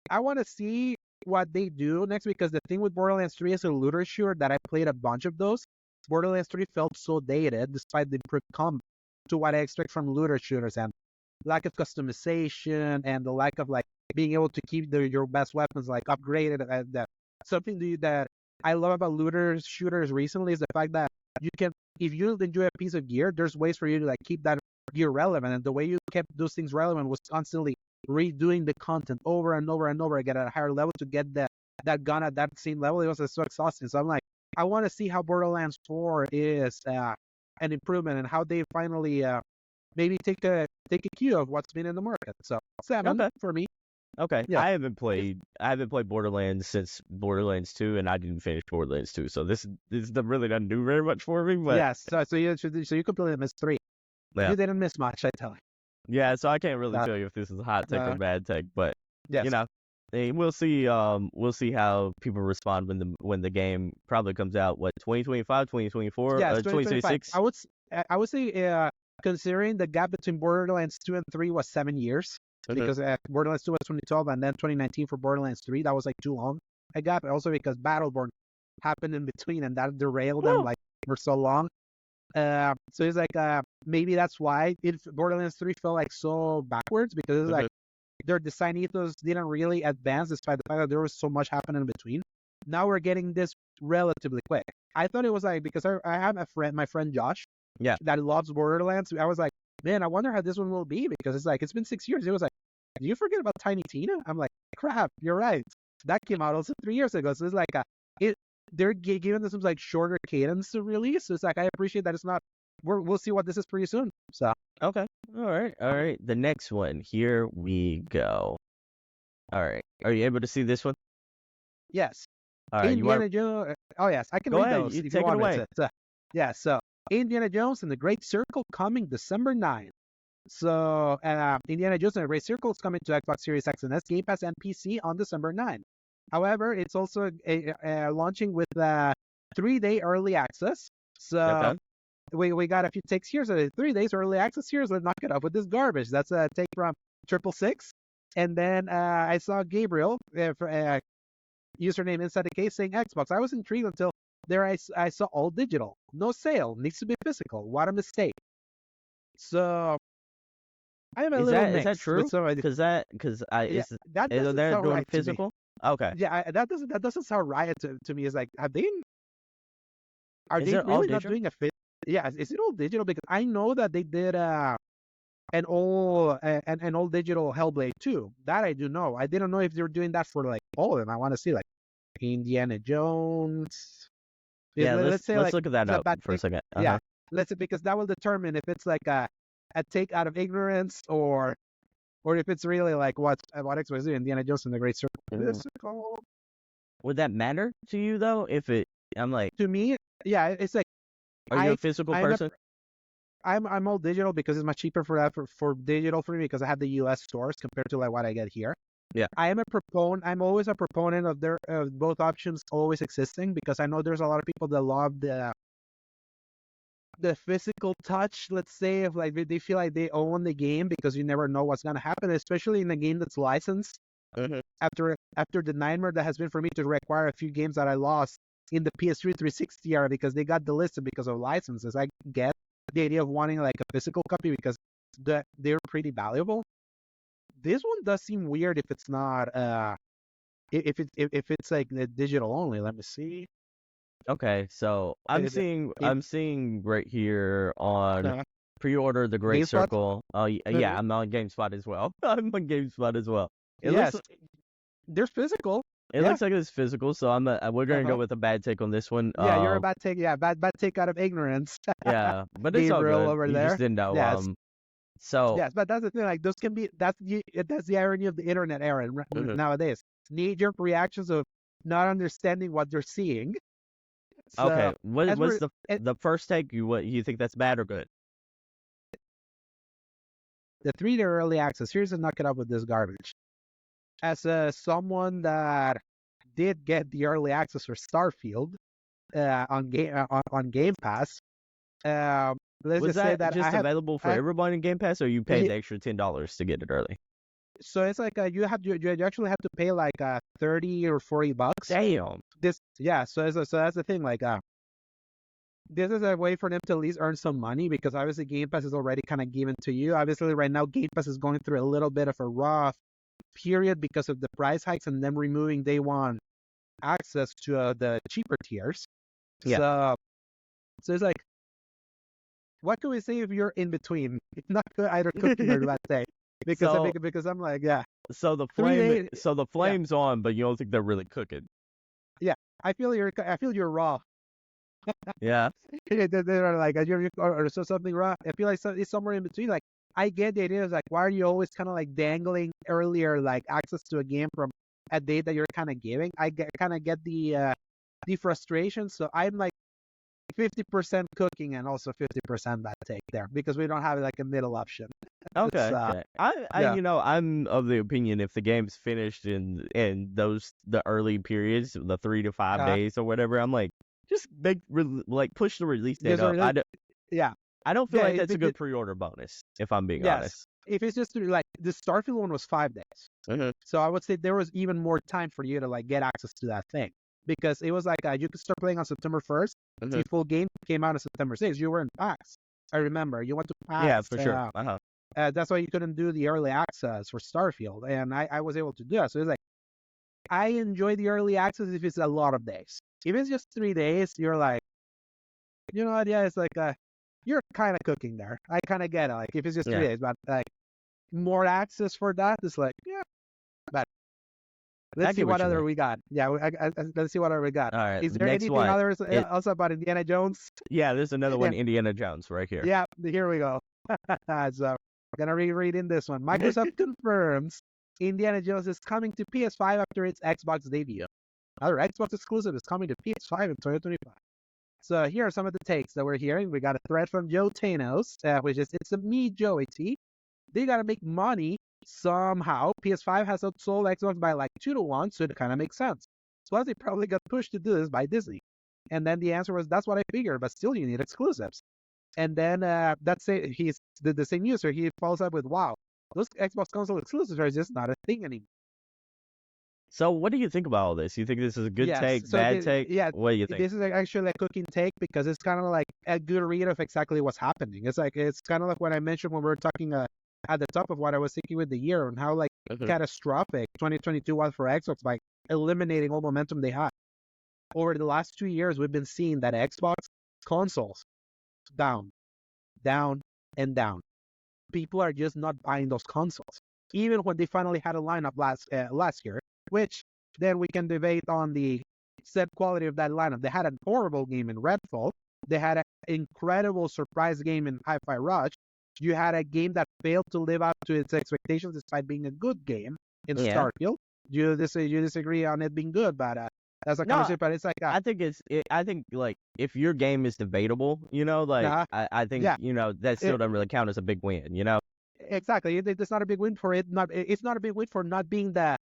I want to see what they do next because the thing with Borderlands 3 is a looter shooter that I played a bunch of those. Borderlands 3 felt so dated despite the improved combat to what I expect from looter shooters and lack of customization and the lack of like being able to keep your best weapons like upgraded. Something that I love about looter shooters recently is the fact that you can, if you enjoy a piece of gear, there's ways for you to like keep that gear relevant. And the way you kept those things relevant was constantly redoing the content over and over and over again at a higher level to get that gun at that same level. It was so exhausting. So I'm like, I want to see how Borderlands 4 is an improvement and how they finally maybe take a cue of what's been in the market. So 7 Okay. for me. Okay. Yeah. I haven't played Borderlands since Borderlands 2, and I didn't finish Borderlands 2, so this really doesn't do very much for me. But Yes. So you completely missed 3. Yeah. You didn't miss much, I tell you. yeah, so I can't really Uh, tell you if this is a hot take or uh, bad take, but Yes. you know, we'll see. We'll see how people respond when the game probably comes out. What 2025, 2024, Yes, 2025. 2026? I would say considering the gap between Borderlands 2 and 3 was 7 years because Borderlands 2 was 2012 and then 2019 for Borderlands 3. That was like too long a gap. Also because Battleborn happened in between and that derailed them like for so long. So it's like maybe that's why Borderlands 3 felt like so backwards because it's like their design ethos didn't really advance despite the fact that there was so much happening in between. Now we're getting this relatively quick. I thought it was like because I have my friend Josh, Yeah. that loves Borderlands. I was like, man, I wonder how this one will be because it's like it's been 6 years. It was like, do you forget about Tiny Tina? I'm like, crap, you're right. That came out also 3 years ago. So it's like they're giving this some like shorter cadence to release. So it's like I appreciate that it's not we'll see what this is pretty soon. So Okay. All right. The next one. Here we go. All right. Are you able to see this one? yes, All right. You are. Indiana Jones. Oh yes, I can Go read ahead. those You if you take it want me away. to. So, yeah, so Indiana Jones and the Great Circle coming December 9th. So Indiana Jones and the Great Circle is coming to Xbox Series X and S, Game Pass, and PC on December 9th. However, it's also launching with 3-day early access. So Okay. we got a few takes here. So 3 days early access here. So let's knock it up with this garbage. That's a take from 666. And then I saw Gabriel, username inside the case, saying Xbox. I was intrigued until there I saw all digital. No sale. Needs to be physical. What a mistake. So I am a Is little that mixed. true? With some, Because yeah, is that doesn't they're sound doing right to me. physical? Okay. Yeah, that doesn't sound right to me. It's like, are Is they it all really not digital? doing a fit? Yeah, is it all digital? Because I know that they did an old digital Hellblade 2. That I do know. I didn't know if they're doing that for like all of them. I want to see like Indiana Jones. Yeah. Let's say Let's like look at that it's a up bad for a take. second. Yeah, let's say, because that will determine if it's like a take out of ignorance, or if it's really like what Xbox is doing. Indiana Jones and the Great Circle. Mm. Physical. Would that matter to you though? If it, I'm like, To me, yeah, it's like are you I a physical I'm a person? I'm all digital because it's much cheaper for that for digital for me, because I have the US stores compared to like what I get here. Yeah. I am a proponent. I'm always a proponent of their both options always existing, because I know there's a lot of people that love the physical touch. Let's say, if like they feel like they own the game, because you never know what's gonna happen, especially in a game that's licensed. Mhm. After the nightmare that has been for me to require a few games that I lost in the PS3 360 era because they got delisted because of licenses. I get the idea of wanting like a physical copy because they're pretty valuable. This one does seem weird if it's not if it's like the digital only. Let me see. Okay. So Is it I'm seeing right here on uh, pre-order the Great GameSpot? Circle. Oh yeah, I'm on GameSpot as well. I'm on GameSpot as well. It Yes, looks they're physical. it Yeah. looks like it's physical. So we're gonna go Uh-huh. with a bad take on this one. Yeah, you're a bad take. Yeah, bad take out of ignorance. Yeah, but it's all Gabriel good. over You there. just didn't know. Yes. So Yes, but that's the thing. Like those can be that's the irony of the internet era Mhm. nowadays. Knee-jerk reactions of not understanding what they're seeing. So okay, what's as we're the first take? What you think that's bad or good? the 3-day early access. Here's to knock it up with this garbage. As someone that did get the early access for Starfield on Game Pass, let's Was just say that that just available for I- everybody in Game Pass, or you paid Ye- the extra $10 to get it early? so it's like you actually have to pay like $30 or $40. Damn. So that's the thing. Like this is a way for them to at least earn some money, because obviously Game Pass is already kind of given to you. Obviously, right now Game Pass is going through a little bit of a rough period because of the price hikes and them removing day one access to the cheaper tiers. Yeah. So it's like, what can we say if you're in between? It's not good either cooking or bad day. Because I'm like, yeah, So the 3 days. flame's on, but you don't think they're really cooking. I feel you're raw. Yeah. They're like, or so something raw. I feel like it's somewhere in between. Like, I get the idea. Is like, why are you always kind of like dangling earlier like access to a game from a date that you're kind of giving? I kind of get the frustration. So I'm like 50% cooking and also 50% bad take there, because we don't have like a middle option. Okay. It's, Okay. yeah. I'm of the opinion if the game's finished in the early periods, the 3 to 5 Uh, days or whatever, I'm like, just push the release date There's a up. release- yeah. I don't feel Yeah, like that's a it- good it- pre-order bonus, if I'm being Yes. honest. If it's just like the Starfield one was 5 days. Mhm. So I would say there was even more time for you to like get access to that thing, because it was like you could start playing on September 1st. Mhm. The full game came out on September 6th. You were in PAX. I remember you went to PAX. Yeah, for sure. That's why you couldn't do the early access for Starfield, and I was able to do it. So it's like I enjoy the early access if it's a lot of days. If it's just 3 days, you're like, you know what? Yeah, it's like you're kind of cooking there. I kind of get it. Like if it's just 3 Yeah. days, but like more access for that is like, yeah. But Let's get see what what you other mean. we got. Yeah, let's see what other we got. All right, Is there next anything one. others else about Indiana Jones? Yeah, there's another one, Yeah. Indiana Jones, right here. Yeah, here we go. So I'm gonna reread in this one. Microsoft confirms Indiana Jones is coming to PS5 after its Xbox debut. Another Xbox exclusive is coming to PS5 in 2025. So here are some of the takes that we're hearing. We got a thread from Joe Tanos, which is, it's a me, Joey T. They gotta make money somehow. PS5 has outsold Xbox by like 2-1, so it kind of makes sense. Plus, they probably got pushed to do this by Disney. And then the answer was, that's what I figured, but still you need exclusives. And then that's it. He's the same user. He follows up with, wow, those Xbox console exclusives are just not a thing anymore. So what do you think about all this? You think this is a good Yes, take, so bad take? Yeah, What do you think? this is actually a cooking take because it's kind of like a good read of exactly what's happening. It's kind of like what I mentioned when we were talking at the top of what I was thinking with the year and how like Mhm. catastrophic 2022 was for Xbox by eliminating all momentum they had. Over the last 2 years, we've been seeing that Xbox consoles down, down, and down. People are just not buying those consoles, even when they finally had a lineup last year, which then we can debate on the set quality of that lineup. They had a horrible game in Redfall. They had an incredible surprise game in Hi-Fi Rush. You had a game that failed to live up to its expectations despite being a good game in Yeah. Starfield. You disagree on it being good, but that's a No, conversation. But it's like I think I think like if your game is debatable, like Uh-huh. I think Yeah. that still doesn't really count as a big win. Exactly. It's not a big win for it. It's not a big win for not being the.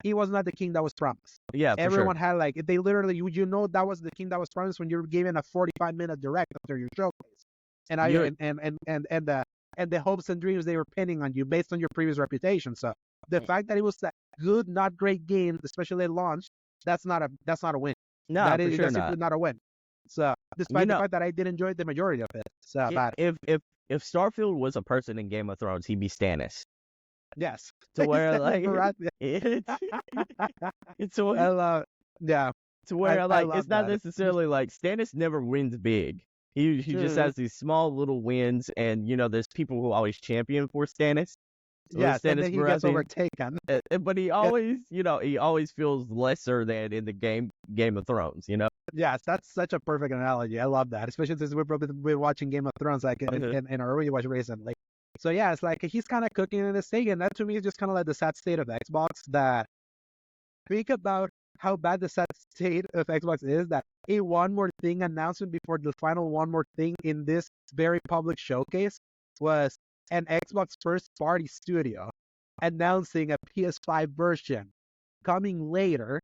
He was not the king that was promised. Yeah, for Everyone sure. had like they literally that was the king that was promised when you were given a 45-minute direct after your showcase, and You're- and the hopes and dreams they were pinning on you based on your previous reputation. So the fact that it was a good, not great game, especially at launch, that's not a win. No, That for is sure that's simply not a win. So despite the fact that I did enjoy the majority of it, so but If Starfield was a person in Game of Thrones, he'd be Stannis. yes, To where Stannis like Baratheon. it's I a, love, yeah. to where I like love it's not that. necessarily like Stannis never wins big. He just Mhm. has these small little wins, and there's people who always champion for Stannis. Yes, and Stannis then he gets Baratheon. overtaken. But he always, he always feels lesser than in the Game of Thrones. Yes, that's such a perfect analogy. I love that, especially since we've probably been watching Game of Thrones like in our rewatch recently. So yeah, it's like he's kind of cooking in this thing, and that to me is just kind of like the sad state of Xbox. That think about how bad the sad state of Xbox is. That a one more thing announcement before the final one more thing in this very public showcase was an Xbox first party studio announcing a PS5 version coming later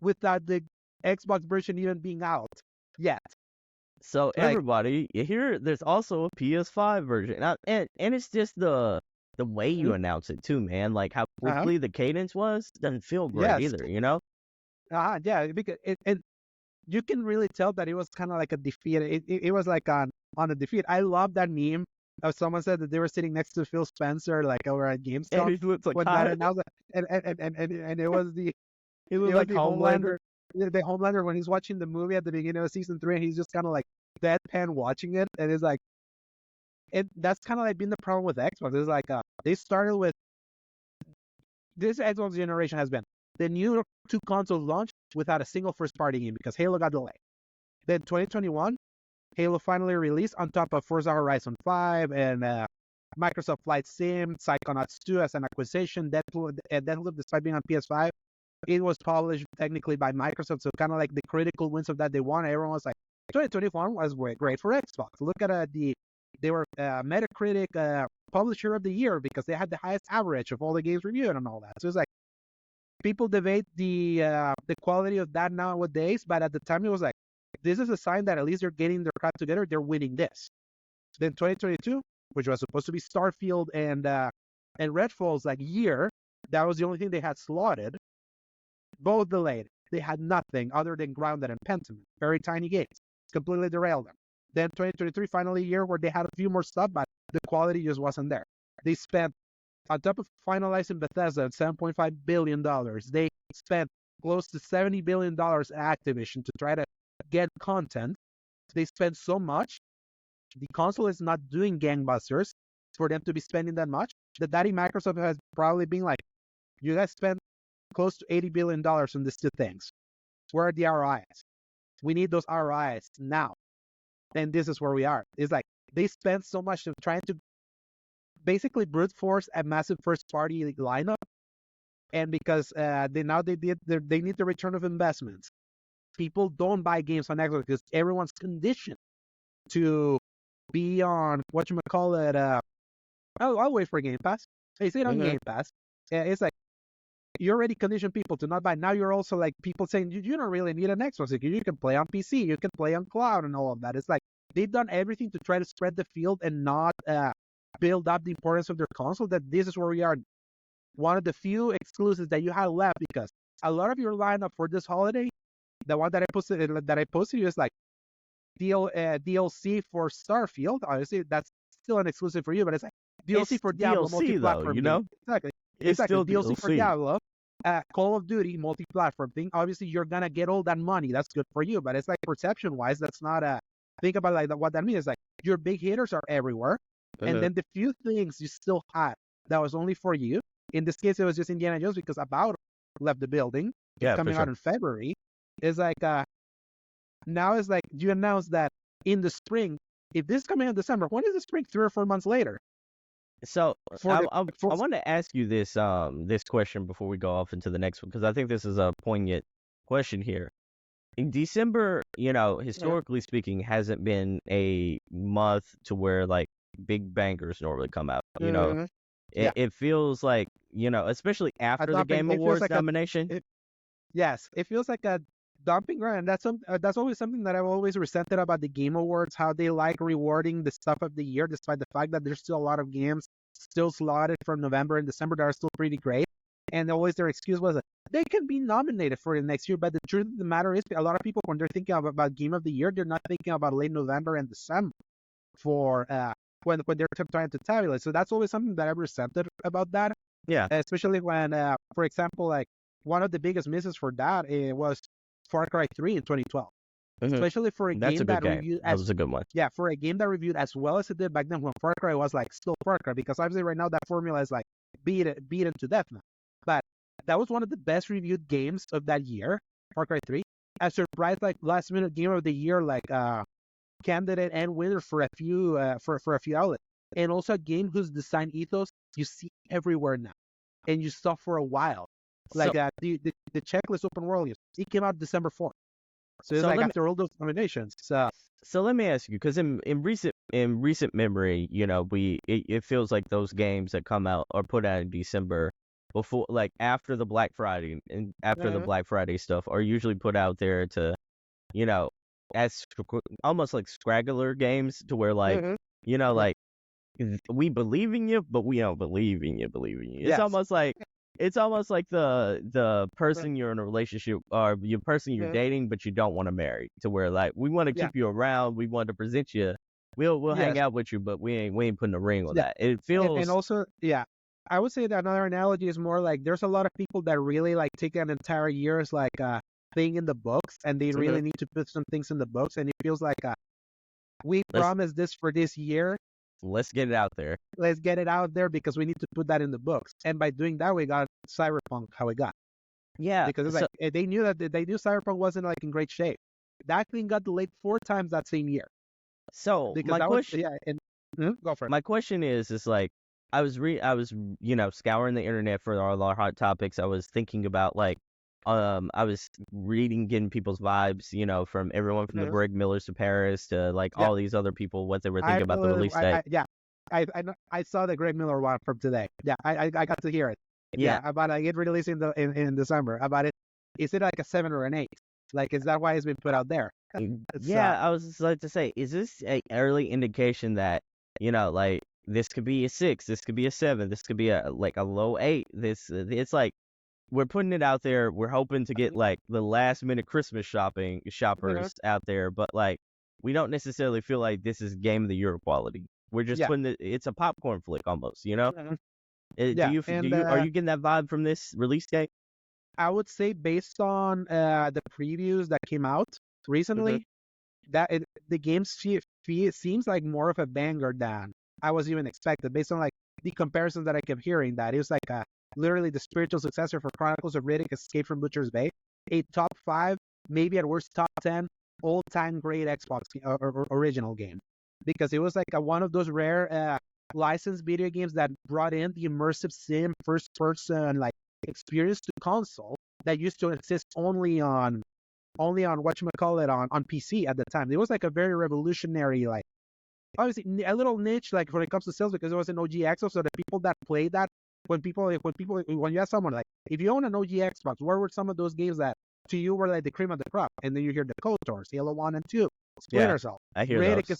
without the Xbox version even being out yet. So Like- everybody, here there's also a PS5 version, and it's just the way you announce it too, man. Like how quickly the cadence was doesn't feel great Yes. either. Yeah, because and you can really tell that it was kind of like a defeat. It was like on a defeat. I love that meme of someone said that they were sitting next to Phil Spencer like over at And Gamescom it looks like when that announcement, and it was the it it looks was like the Homelander. the Homelander when he's watching the movie at the beginning of season 3 and he's just kind of like deadpan watching it, and it's like that's kind of like been the problem with Xbox. It's like they started with this Xbox generation has been the new 2 consoles launched without a single first party game because Halo got delayed. Then 2021, Halo finally released on top of Forza Horizon 5 and Microsoft Flight Sim, Psychonauts 2 as an acquisition, Deathloop despite being on PS5. It was published technically by Microsoft, so kind of like the critical wins of that they won. Everyone was like, 2021 was great for Xbox. Look at they were Metacritic Publisher of the Year because they had the highest average of all the games reviewed and all that. So it's like people debate the quality of that nowadays, but at the time it was like this is a sign that at least they're getting their crap together. They're winning this. Then 2022, which was supposed to be Starfield and Redfall's like year, that was the only thing they had slotted. Both delayed. They had nothing other than Grounded and Pentiment. Very tiny games. Completely derailed them. Then 2023, finally a year where they had a few more stuff, but the quality just wasn't there. They spent, on top of finalizing Bethesda at $7.5 billion, they spent close to $70 billion at Activision to try to get content. They spent so much. The console is not doing gangbusters for them to be spending that much. The daddy Microsoft has probably been like, you guys spent close to $80 billion on these two things. Where are the ROIs? We need those ROIs now. And this is where we are. It's like they spent so much of trying to basically brute force a massive first party lineup. And because they need the return of investments. People don't buy games on Xbox because everyone's conditioned to be on I'll wait for Game Pass. It's on Game Pass. It's like you already conditioned people to not buy. Now you're also like people saying you don't really need an Xbox. You can play on PC, you can play on cloud, and all of that. It's like they've done everything to try to spread the field and not build up the importance of their console. That this is where we are. One of the few exclusives that you have left, because a lot of your lineup for this holiday, the one that I posted you is like DLC for Starfield. Obviously, that's still an exclusive for you, but it's like DLC for Diablo multi-platform. You know, it's still DLC for DLC. Diablo. Call of Duty multi-platform thing. Obviously, you're gonna get all that money. That's good for you, but it's like perception-wise, that's not a. Think about like what that means. Is like your big hitters are everywhere, and then the few things you still had that was only for you. In this case, it was just Indiana Jones because About left the building. Yeah, coming out in February. It's like now it's like you announce that in the spring. If this is coming in December, when is the spring? 3 or 4 months later. So I want to ask you this this question before we go off into the next one, because I think this is a poignant question here. In December, historically speaking, hasn't been a month to where like big bangers normally come out. It feels like, especially after the Game Awards like nomination. Yes, it feels like a dumping ground. And that's always something that I've always resented about the Game Awards, how they like rewarding the stuff of the year, despite the fact that there's still a lot of games still slotted from November and December that are still pretty great. And always their excuse was that they can be nominated for the next year. But the truth of the matter is, a lot of people, when they're thinking about Game of the Year, they're not thinking about late November and December for when they're trying to tabulate. So that's always something that I've resented about that. Yeah. Especially when, for example, like one of the biggest misses for that was Far Cry 3 in 2012. Especially for a game that reviewed that was a good one. Yeah, for a game that reviewed as well as it did back then when Far Cry was like still Far Cry, because obviously right now that formula is like beaten to death now. But that was one of the best reviewed games of that year, Far Cry 3. A surprise like last minute game of the year, like candidate and winner for a few for a few outlets. And also a game whose design ethos you see everywhere now. And you saw for a while. Like the checklist open world games. It came out December 4th. So it's like after all those nominations. So let me ask you, because in recent memory, it feels like those games that come out or put out in December before, like after the Black Friday and after the Black Friday stuff, are usually put out there to, as almost like straggler games, to where like, like we believe in you, but we don't believe in you. It's almost like the person you're in a relationship or your person you're dating, but you don't want to marry, to where like we want to keep you around, we want to present you, we'll hang out with you, but we ain't putting a ring on that. It feels and also I would say that another analogy is more like there's a lot of people that really like take an entire year's like thing in the books, and they really need to put some things in the books, and it feels like we promised this for this year. Let's get it out there. Let's get it out there because we need to put that in the books. And by doing that, we got Cyberpunk how it got. Yeah. Because it's like they knew Cyberpunk wasn't like in great shape. That thing got delayed 4 times that same year. So because my question, go for it. My question is like I was scouring the internet for all our hot topics. I was thinking about like I was getting people's vibes, from everyone from the Greg Millers to Paris to like all these other people, what they were thinking about the release date. I saw the Greg Miller one from today. Yeah, I got to hear it. Yeah, about it releasing in December. About it, is it like a 7 or an 8? Like, is that why it's been put out there? I was just like to say, is this a early indication that like this could be a 6, this could be a 7, this could be a low 8. It's like, we're putting it out there. We're hoping to get like the last minute Christmas shoppers out there, but like we don't necessarily feel like this is Game of the Year quality. We're just putting it's a popcorn flick almost, Are you getting that vibe from this release date? I would say based on the previews that came out recently, that the game seems like more of a banger than I was even expected, based on like the comparisons that I kept hearing. That it was like literally the spiritual successor for Chronicles of Riddick: Escape from Butcher's Bay, a top 5, maybe at worst top 10 all-time great Xbox original game, because it was like one of those rare licensed video games that brought in the immersive sim first-person like experience to console that used to exist only on whatchamacallit on PC at the time. It was like a very revolutionary, like obviously a little niche like when it comes to sales, because it was an OG Xbox. So the people that played that, when you ask someone like, if you own an OG Xbox, where were some of those games that to you were like the cream of the crop? And then you hear the KOTORs, Halo 1 and 2, Splinter Cell. I hear Riddick those.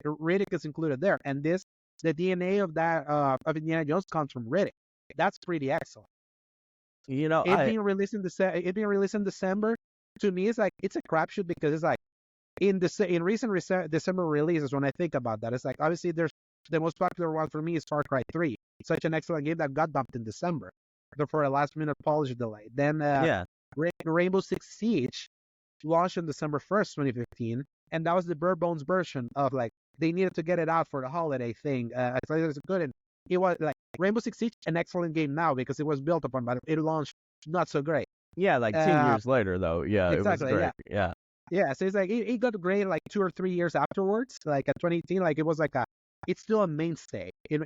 Riddick is included there, and the DNA of that of Indiana Jones comes from Riddick. That's pretty excellent. You know, Being released in December, to me, it's like it's a crapshoot, because it's like in recent December releases, when I think about that, it's like obviously there's the most popular one for me is Far Cry 3. Such an excellent game that got dumped in December for a last minute polish delay. Then Rainbow Six Siege launched on December 1st, 2015, and that was the bare bones version of like they needed to get it out for the holiday thing. As it's good, and it was like Rainbow Six Siege, an excellent game now because it was built upon, but it launched not so great. Yeah, like 10 years later though. Yeah, exactly, it was great. Yeah. Yeah, so it's like it got great like 2 or 3 years afterwards. Like at 2018, like it was like it's still a mainstay in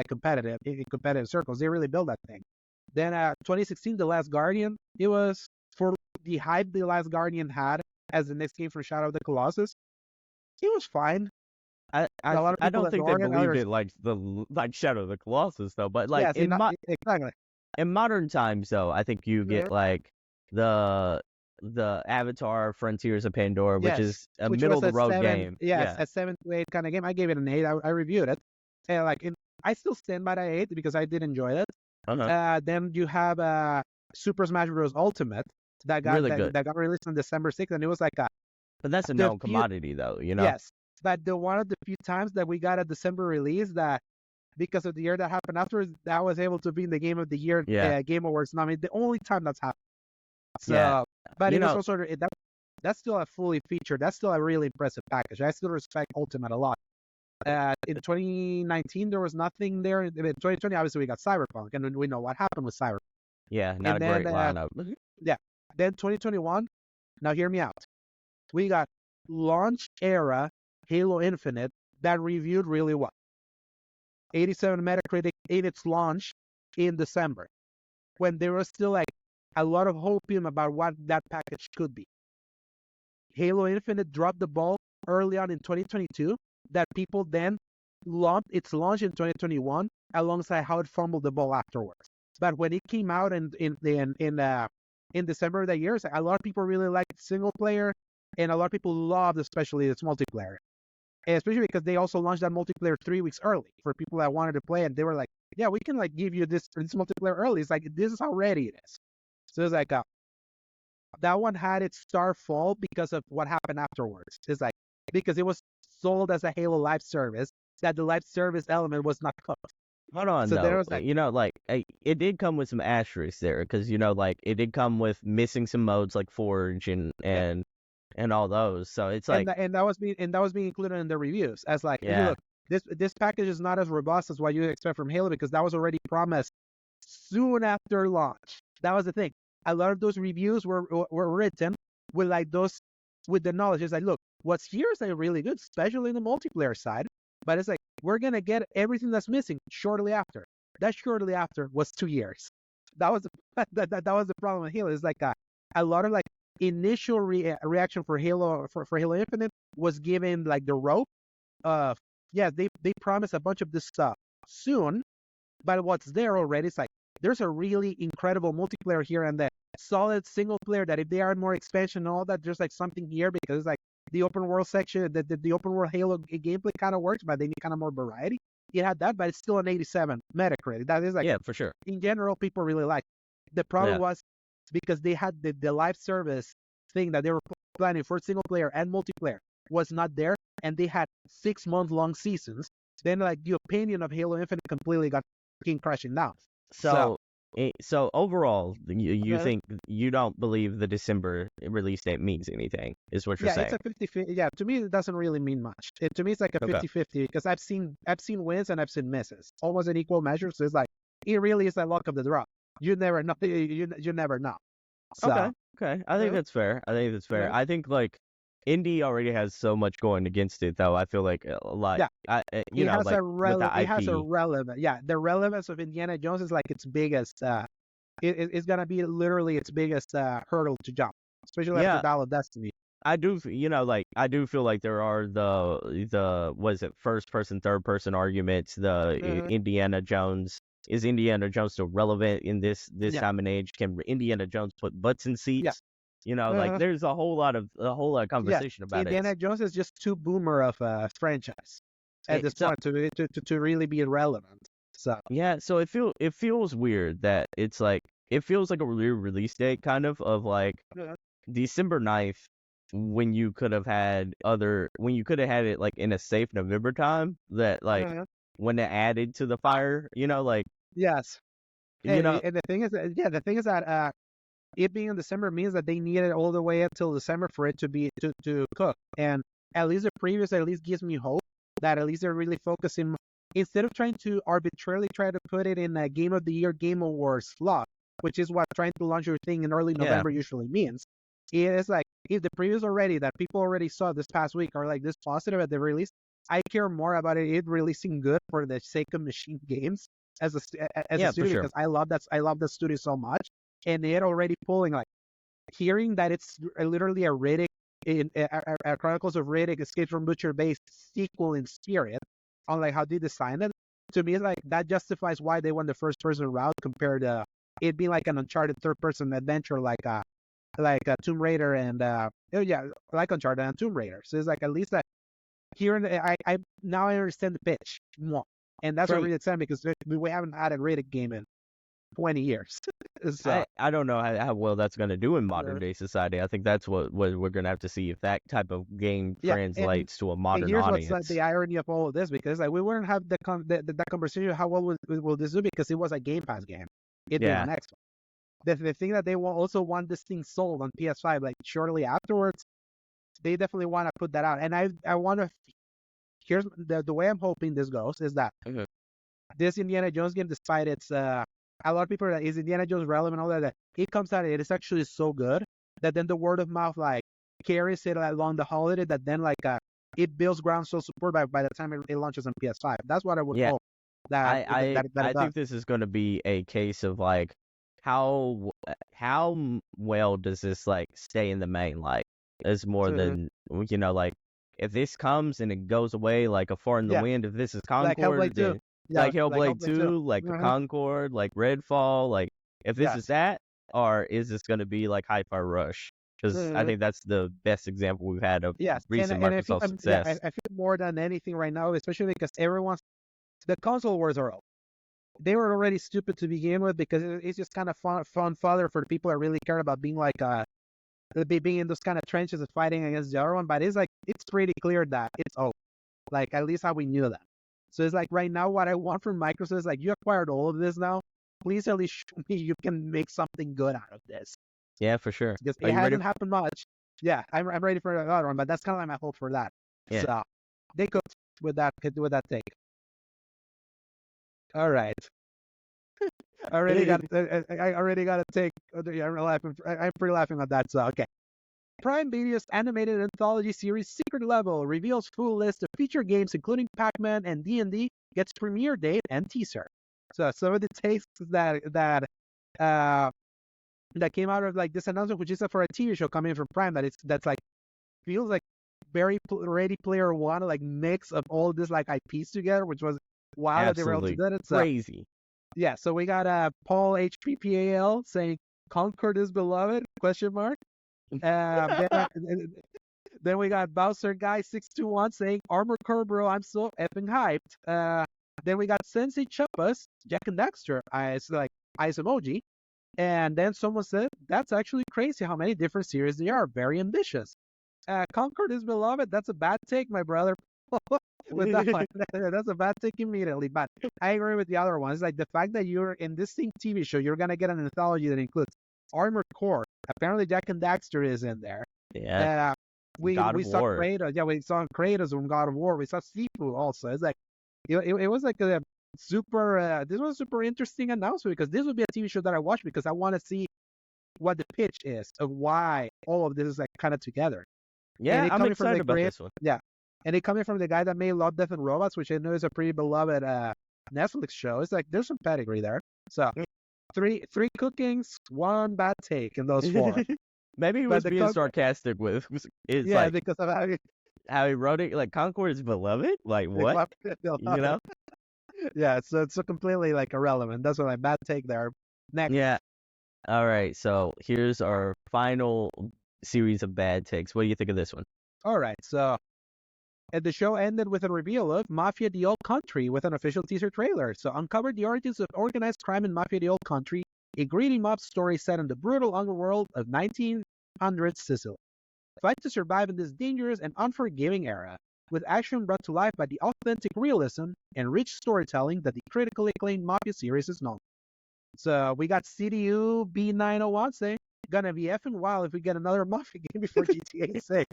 competitive circles. They really built that thing. Then 2016, The Last Guardian. It was for the hype The Last Guardian had as the next game for Shadow of the Colossus. It was fine. I don't think they believed it like Shadow of the Colossus though, but like exactly. In modern times though, I think you get like the Avatar Frontiers of Pandora, which is a middle of the road game. Yeah, a 7 to 8 kind of game. I gave it an 8. I reviewed it, and I still stand by that 8 because I did enjoy it. Then you have Super Smash Bros. Ultimate that got really good. That got released on December 6th, and it was like but that's a known commodity though, you know. Yes, but one of the few times that we got a December release that, because of the year that happened afterwards, that was able to be in the Game of the Year Game Awards. I mean, the only time that's happened. So, but it was also that's still a fully featured. That's still a really impressive package. I still respect Ultimate a lot. In 2019, there was nothing there. In 2020, obviously, we got Cyberpunk, and we know what happened with Cyberpunk. Yeah, not a great lineup. Yeah. Then 2021. Now, hear me out. We got launch era Halo Infinite that reviewed really well. 87 Metacritic in its launch in December, when there was still like a lot of hopium about what that package could be. Halo Infinite dropped the ball early on in 2022, that people then lumped its launch in 2021 alongside how it fumbled the ball afterwards. But when it came out in December of that year, a lot of people really liked single player, and a lot of people loved especially its multiplayer. And especially because they also launched that multiplayer 3 weeks early for people that wanted to play, and they were like, yeah, we can like give you this multiplayer early. It's like, this is how ready it is. So it's like that one had its star fall because of what happened afterwards. It's like, because it was sold as a Halo live service, that the live service element was not cooked. Hold on, so though. Like, you know, like it did come with some asterisks there, because you know, like it did come with missing some modes like Forge and all those. So it's like, and that was being included in the reviews as like, hey, look, this package is not as robust as what you expect from Halo, because that was already promised soon after launch. That was the thing. A lot of those reviews were written with like those, with the knowledge. It's like, look, what's here is like really good, especially in the multiplayer side. But it's like, we're gonna get everything that's missing shortly after. That shortly after was 2 years. That was that was the problem with Halo. It's like a lot of like initial reaction for Halo for Halo Infinite was given like the rope of, they promised a bunch of this stuff soon, but what's there already is like, there's a really incredible multiplayer here and there, solid single player that if they add more expansion and all that, there's like something here, because it's like the open world section, the open world Halo gameplay kind of works, but they need kind of more variety. It had that, but it's still an 87 Metacritic. That is like, yeah, for sure. In general, people really like. The problem was because they had the live service thing that they were planning for single player and multiplayer was not there, and they had 6-month-long seasons. Then like the opinion of Halo Infinite completely got crashing down. So overall, you think, you don't believe the December release date means anything, is what you're saying? Yeah, it's a 50-50. Yeah, to me, it doesn't really mean much. To me, it's like a 50-50, because I've seen wins and I've seen misses, almost in equal measure. So it's like, it really is a luck of the draw. You never know. You never know. So, Okay. I think that's fair. Yeah. I think like indie already has so much going against it, though. I feel like a lot. Yeah. You know, like with the It has a IP. relevant. Yeah, the relevance of Indiana Jones is like its biggest. It's gonna be literally its biggest hurdle to jump, especially Yeah, after Dial of Destiny. I do. You know, like I do feel like there are the what is it, first person, third person arguments. Mhm. Indiana Jones, is Indiana Jones still relevant in this Yeah. time and age? Can Indiana Jones put butts in Yeah. seats? You know, like Uh, there's a whole lot of yeah. conversation about it. Indiana Jones is just too boomer of a franchise at this So point to really be relevant. So yeah, so it feels weird that it's like it feels like a weird release date kind of like uh, December 9th when you could have had it like in a safe November time that like uh, when it added to the fire, you know, like yes. you know, And the thing is, the thing is that it being in December means that they needed all the way until December for it to be to cook. And at least the previews at least gives me hope that at least they're really focusing instead of trying to arbitrarily try to put it in a Game of the Year Game Awards slot, which is what trying to launch your thing in early yeah, November usually means. It is like if the previews already that people already saw this past week are like this positive at the release, I care more about it releasing good for the sake of machine games as as a yeah, for studio sure. because I love that studio so much, and they're already pulling like hearing that it's literally a Riddick in a Chronicles of Riddick Escape from Butcher based sequel in spirit on like how they designed it. To me, it's like that justifies why they went the first person route compared to it being like an Uncharted third person adventure like a Tomb Raider and yeah, like Uncharted and Tomb Raider. So it's like at least that hearing I now I understand the pitch more, and that's what From really exciting because we haven't had a Riddick game in 20 years. So I don't know how well that's going to do in modern day society. I think that's what we're going to have to see if that type of game yeah, translates to a and modern here's what's audience. the irony of all of this because like we wouldn't have that conversation how well will this do because it was a Game Pass game. It being Yeah. on Xbox. The thing that they also want this thing sold on PS5 like shortly afterwards, they definitely want to put that out. And I want to here's the way I'm hoping this goes is that Mhm. this Indiana Jones game, despite its a lot of people are like, is Indiana Jones relevant? All that it comes out, it is actually so good that then the word of mouth like carries it along the holiday. That then like it builds groundswell support by the time it launches on PS5. That's what I would Yeah, hope that that I it does. think this is going to be a case of like how well does this like stay in the main light? Is more Mhm. than you know, like if this comes and it goes away like a four in the Yeah, wind. If this is like Hellblade Concord, 2. then Yeah, like like Hellblade Hellblade 2. 2, like a Uh-huh. Concord, like Redfall, like if this is Yes. that, or is this going to be like Hi-Fi Rush? Because I Mhm. think that's the best example we've had of Yes, recent and I feel Microsoft success. I feel more than anything right now, especially because everyone's the console wars are over. They were already stupid to begin with because it's just kind of fun fodder for the people that really care about being like being in those kind of trenches and fighting against the other one. But it's like it's pretty clear that it's over. Like at least how we knew that. So it's like right now what I want from Microsoft is like you acquired all of this now. Please at least show me you can make something good out of this Yeah, for sure. because Are it you ready? hasn't happened much. Yeah, I'm ready for the other one, but that's kind of like my hope for that. Yeah. So they cooked with that take. All right. I already got a take. I'm laughing. I'm pretty laughing at that. So okay. Prime Video's animated anthology series Secret Level reveals full list of feature games including Pac-Man and D&D, gets premiere date and teaser. So some of the takes uh that came out of like this announcement, which is for a TV show coming from Prime, that's like feels like very Ready Player One, like mix of all this like IPs together, which was wild that they were able to Absolutely do it. So crazy. yeah, so we got Paul HPPAL saying Concord is beloved? Question mark. Then we got Bowser Guy 621 saying Armor Core bro, I'm so effing hyped. Then we got Sensei Chuppas, Jack and Dexter, eyes emoji. And then someone said, that's actually crazy how many different series there are. Very ambitious. Concord is beloved. That's a bad take, my brother. With that one, that's a bad take immediately. But I agree with the other ones. Like the fact that you're in this thing TV show, you're gonna get an anthology that includes Armored Core. Apparently, Jack and Daxter is in there. Yeah. We God of saw War. Kratos. Yeah, we saw Kratos from God of War. We saw Sifu also. It's like it was like This was a super interesting announcement because this would be a TV show that I watch because I want to see what the pitch is of why all of this is like kind of together. Yeah, I'm excited about this one. Yeah, and it coming from the guy that made Love, Death, and Robots, which I know is a pretty beloved Netflix show. It's like there's some pedigree there. So three cookings, one bad take in those four. Maybe he was being sarcastic with like, because of how he wrote it. Like Concord is beloved. Like what? You know? Yeah, so it's so completely like irrelevant. That's what my bad take there. Next. Yeah. All right. So here's our final series of bad takes. What do you think of this one? All right. So the show ended with a reveal of Mafia: The Old Country with an official teaser trailer. So uncovered the origins of organized crime in Mafia: The Old Country, a greedy mob story set in the brutal underworld of 1900s Sicily. Fight to survive in this dangerous and unforgiving era, with action brought to life by the authentic realism and rich storytelling that the critically acclaimed Mafia series is known. So we got CDU B901 saying, gonna be effing wild if we get another Mafia game before GTA 6.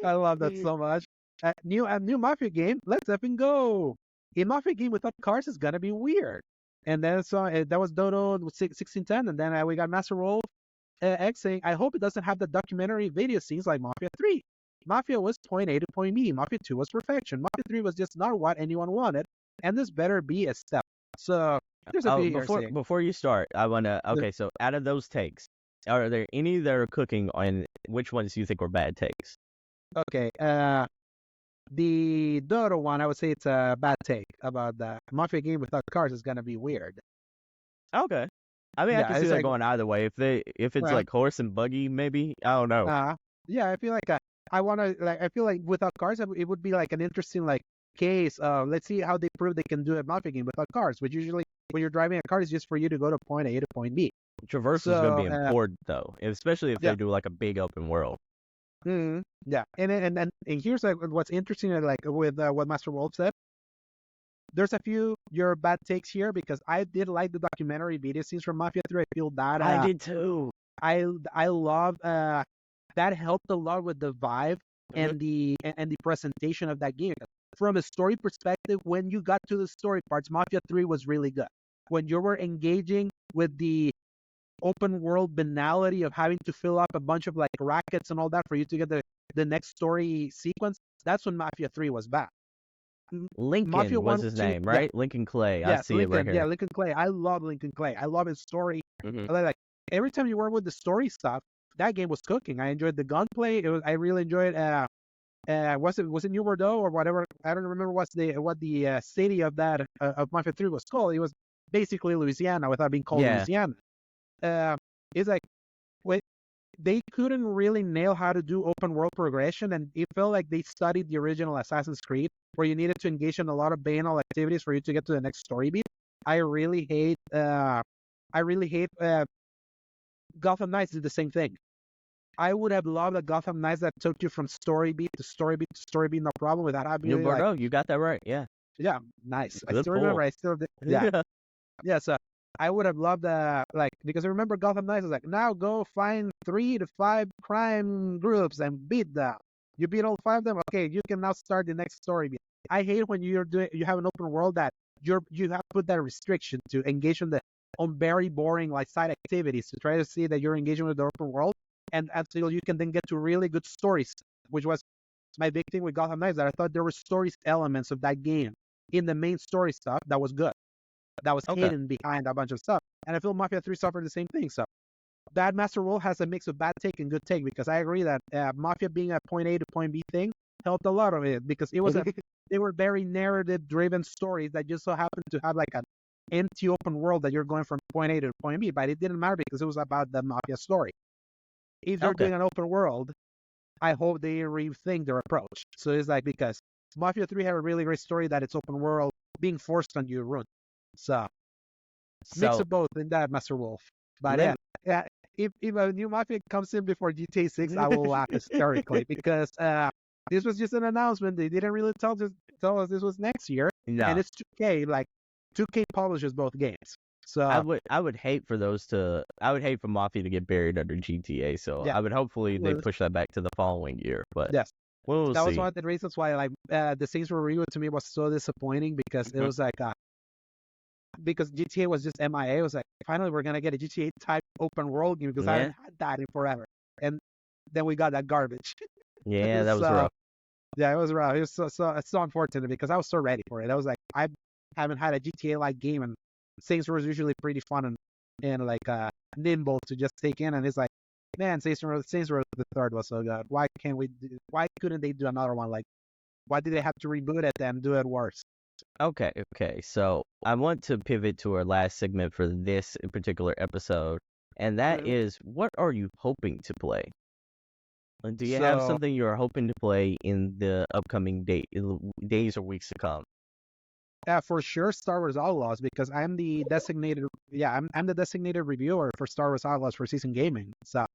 I love that so much. New Mafia game, let's effing go. A Mafia game without cars is gonna be weird. And then that was Dodo 1610, and then we got Master Wolf X saying, I hope it doesn't have the documentary video scenes like Mafia 3. Mafia was point A to point B. Mafia 2 was perfection. Mafia 3 was just not what anyone wanted, and this better be a step. So there's a few before you start, I wanna so out of those takes, are there any that are cooking on which ones do you think were bad takes? Okay, the other one, I would say it's a bad take about the Mafia game without cars is gonna be weird. Okay. I mean, I can see that going either way. If it's like horse and buggy, maybe, I don't know. Yeah, I feel like I feel like without cars, it would be like an interesting like case. Let's see how they prove they can do a Mafia game without cars. Which usually when you're driving a car is just for you to go to point A to point B. Traversal is going to be important though, especially if they do like a big open world. Yeah, and here's like what's interesting, like with what Master Wolf said. There's a few your bad takes here because I did like the documentary video scenes from Mafia 3. I feel that I did too. I love that helped a lot with the vibe and the presentation of that game. From a story perspective, when you got to the story parts, Mafia 3 was really good. When you were engaging with the open world banality of having to fill up a bunch of like rackets and all that for you to get the next story sequence, that's when Mafia 3 was bad. Lincoln Mafia was his name, right? Yeah. Lincoln Clay. I see it right here. Yeah, Lincoln Clay. I love Lincoln Clay. I love his story. Like every time you were with the story stuff, that game was cooking. I enjoyed the gunplay. I really enjoyed. Was it New Bordeaux or whatever? I don't remember what the city of that of Mafia 3 was called. It was basically Louisiana without being called Louisiana. It's like they couldn't really nail how to do open world progression, and it felt like they studied the original Assassin's Creed, where you needed to engage in a lot of banal activities for you to get to the next story beat. I really hate Gotham Knights did the same thing. I would have loved a Gotham Knights that took you from story beat to story beat to story beat, no problem with that happening. New Bordeaux, you got that right, yeah. Yeah, nice. I still remember. I still did. Yeah, yeah. So I would have loved because I remember Gotham Knights was like, now go find 3 to 5 crime groups and beat them. You beat all 5 of them, okay, you can now start the next story beat. I hate when you have an open world that you have to put that restriction to engage on very boring like side activities to try to see that you're engaging with the open world, and until you can then get to really good stories, which was my big thing with Gotham Knights, that I thought there were stories elements of that game in the main story stuff that was good, that was hidden behind a bunch of stuff. And I feel Mafia 3 suffered the same thing. So Bad Master Wolf has a mix of bad take and good take, because I agree that Mafia being a point A to point B thing helped a lot of it, because it was they were very narrative driven stories that just so happened to have like an empty open world that you're going from point A to point B, but it didn't matter because it was about the Mafia story. If you're doing an open world, I hope they rethink their approach. So it's like, because Mafia 3 had a really great story that it's open world being forced on you run. So mix of both in that, Master Wolf. But if a new Mafia comes in before GTA 6, I will laugh hysterically, because this was just an announcement. They didn't really tell us this was next year. No. And it's 2K. Like 2K publishes both games. So I would hate for Mafia to get buried under GTA. So I would hopefully they push that back to the following year. But yes. Well, we'll That was see. one of the reasons why like the Saints Row reboot to me was so disappointing because it was like because GTA was just MIA. It was like finally we're gonna get a GTA type open world game because I Yeah. haven't had that in forever. And then we got that garbage. Yeah, that was So, rough. Yeah, it was rough. It was it's so unfortunate because I was so ready for it. I was like, I haven't had a GTA like game, and Saints Row is usually pretty fun and like nimble to just take in. And it's like, man, Saints Row the third was so good. Why couldn't they do another one? Like, why did they have to reboot it and do it worse? Okay. So I want to pivot to our last segment for this particular episode, and that Mhm. is, what are you hoping to play? Do you have So- something you're hoping to play in the upcoming days or weeks to come? Yeah, for sure, Star Wars Outlaws because I'm the designated. Yeah, I'm the designated reviewer for Star Wars Outlaws for Season Gaming. So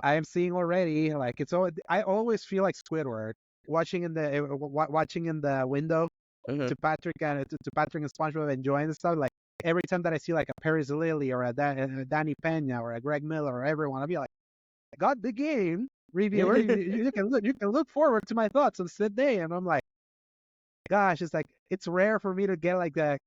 I am seeing already like it's all. I always feel like Squidward watching in the window Mhm. to Patrick and SpongeBob enjoying the stuff. Like every time that I see like a Paris Lily or a Danny Pena or a Greg Miller or everyone, I'll be like, I got the game reviewer. You can look forward to my thoughts on said day, and I'm like, gosh, it's like it's rare for me to get like a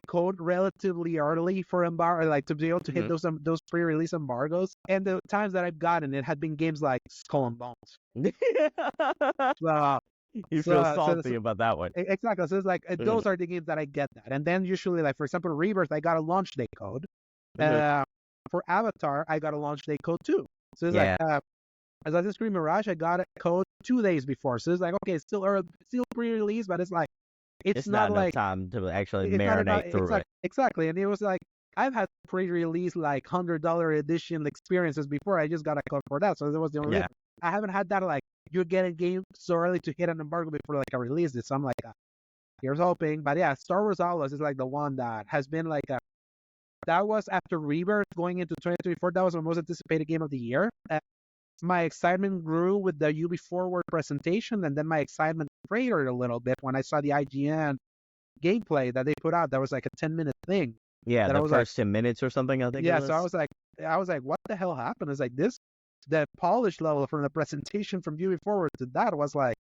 code relatively early for embargo, like to be able to hit those pre-release embargoes. And the times that I've gotten it had been games like Skull and Bones. So, You so, feel so, salty about that one. exactly. So it's like those are the games that I get that. And then usually, like for example, Rebirth, I got a launch day code. For Avatar, I got a launch day code too. So it's Yeah. like Assassin's Creed Mirage, I got a code 2 days before. So it's like, okay, it's still early, still pre-release, but it's like it's not not enough like time to actually it's not marinate through it. exactly. And it was like I've had pre-release like $100 edition experiences before. I just got a code for that, so that was the only reason. I haven't had that like you're getting games so early to hit an embargo before like I release it. So I'm like, here's hoping. But yeah, Star Wars Outlaws is like the one that has been like that was after Rebirth going into 2024. That was my most anticipated game of the year. My excitement grew with the UB Forward presentation, and then my excitement cratered a little bit when I saw the IGN gameplay that they put out. That was like a 10-minute thing. Yeah, that I the was first 10 minutes or something, I think. Yeah, it was. so I was like, what the hell happened? It's like this, the polish level from the presentation from UB Forward to that was like,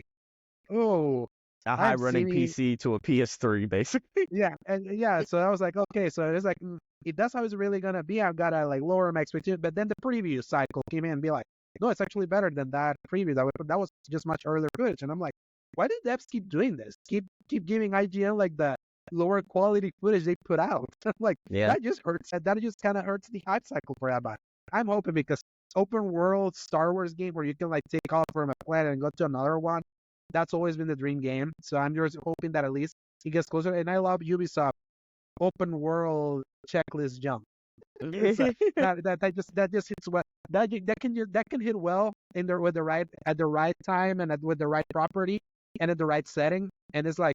oh, a high running PC to a PS3, basically. Yeah, and yeah, so I was like, okay, so it's like, if that's how it's really gonna be, I've gotta like lower my expectations. But then the preview cycle came in and be like, no, it's actually better than that preview. That was just much earlier footage, and I'm like, why did devs keep doing this? Keep giving IGN like the lower quality footage they put out. I'm like, that just hurts. That just kind of hurts the hype cycle for that. But I'm hoping because open world Star Wars game where you can like take off from a planet and go to another one. That's always been the dream game. So I'm just hoping that at least it gets closer. And I love Ubisoft open world checklist jump. That just hits well. That can hit well in there with the right at the right time and with the right property and at the right setting. And it's like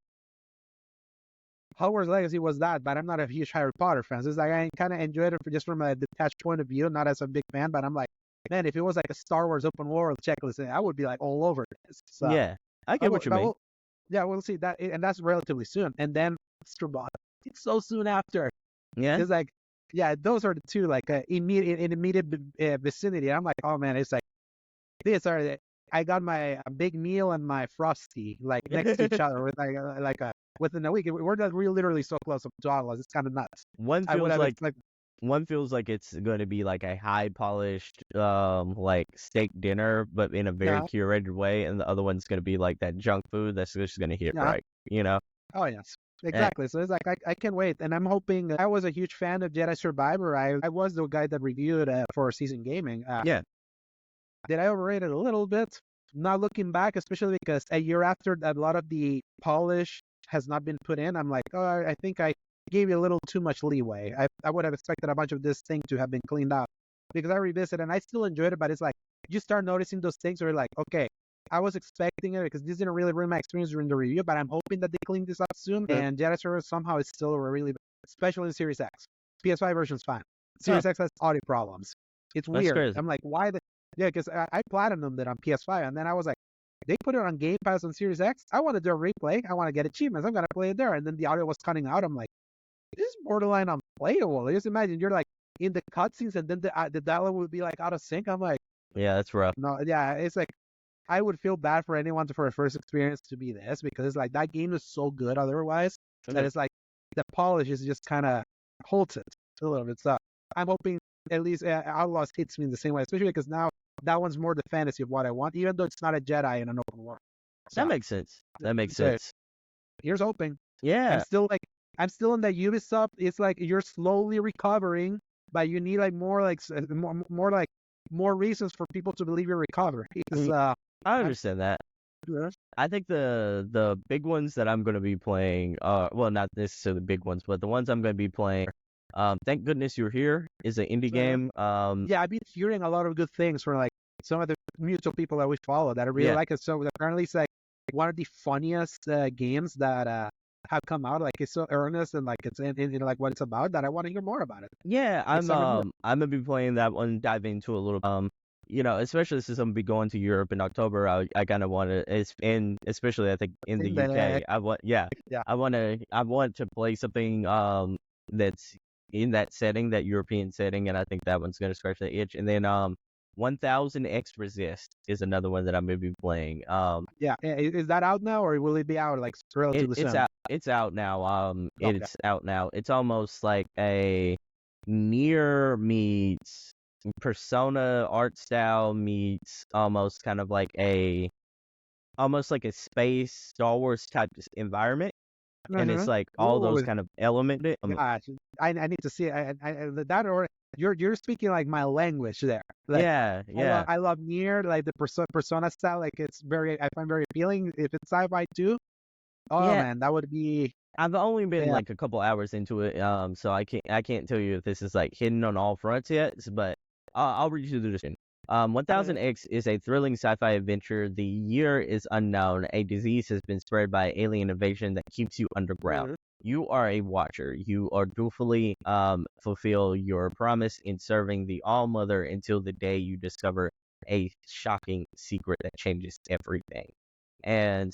Hogwarts Legacy was that, but I'm not a huge Harry Potter fan. So it's like I kind of enjoyed it just from a detached point of view, not as a big fan. But I'm like, man, if it was like a Star Wars open world checklist, I would be like all over this. So, yeah, I get what you mean. We'll see that, and that's relatively soon. And then Astrobot, it's so soon after. Yeah, it's like, yeah, those are the two like immediate vicinity. I'm like, oh man, it's like these are. I got my big meal and my Frosty like next to each other with within a week. We're literally so close to Outlaws. It's kind of nuts. One feels like it's going to be like a high polished like steak dinner, but in a very curated way, and the other one's going to be like that junk food that's just going to hit right, you know? Oh yes. Exactly. So it's like I can't wait, and I'm hoping. I was a huge fan of Jedi Survivor. I was the guy that reviewed for Season Gaming. Did I overrate it a little bit? Not looking back, especially because a year after a lot of the polish has not been put in, I'm like, oh, I think I gave you a little too much leeway. I would have expected a bunch of this thing to have been cleaned up because I revisited and I still enjoyed it, but it's like you start noticing those things where you're like, okay, I was expecting it because this didn't really ruin my experience during the review, but I'm hoping that they clean this up soon. And Jedi Survivor somehow is still really, especially in Series X. PS5 version's fine. Series X has audio problems. It's weird. Crazy. I'm like, why the... Yeah, because I platinumed it on PS5, and then I was like, they put it on Game Pass on Series X. I want to do a replay. I want to get achievements. I'm going to play it there. And then the audio was cutting out. I'm like, this is borderline unplayable. Just imagine you're like in the cutscenes, and then the dialogue would be like out of sync. I'm like, yeah, that's rough. No, yeah, it's like, I would feel bad for anyone for a first experience to be this, because it's like that game is so good otherwise that it's like the polish is just kind of halted a little bit. So I'm hoping at least Outlaws hits me in the same way, especially because now that one's more the fantasy of what I want, even though it's not a Jedi in an open world. So, That makes sense. That makes so sense. here's hoping. Yeah. I'm still in that Ubisoft. It's like you're slowly recovering, but you need like more reasons for people to believe you're recovering. I understand that. Yeah. I think the big ones that I'm going to be playing, well, not necessarily big ones, but the ones I'm going to be playing, Thank Goodness You're Here is an indie game. Yeah, I've been hearing a lot of good things from like some of the mutual people that we follow that I really like it. So apparently it's like one of the funniest games that have come out. Like it's so earnest and like it's in like what it's about that I want to hear more about it. Yeah, I'm gonna be playing that one, dive into a little, especially since I'm gonna be going to Europe in October. I kind of want to, and especially I think in the UK, I want to play something that's in that setting, that European setting, and I think that one's gonna scratch the itch. And then 1000X Resist is another one that I'm gonna be playing. Yeah, is that out now or will it be out like relatively soon? It's out now. Okay. It's out now. It's almost like a Nier meets Persona art style meets almost kind of like a space Star Wars type environment. And it's like all those kind of elements. Gosh, I need to see it. That or you're speaking like my language there. Like, yeah. I love Nier, like the Persona style. Like I find very appealing. If it's sci-fi too, man, that would be. I've only been like a couple hours into it, so I can't tell you if this is like hidden on all fronts yet. But I'll read you the description. 1000X is a thrilling sci-fi adventure. The year is unknown. A disease has been spread by alien invasion that keeps you underground. You are a watcher. You are dutifully fulfill your promise in serving the All-Mother until the day you discover a shocking secret that changes everything. And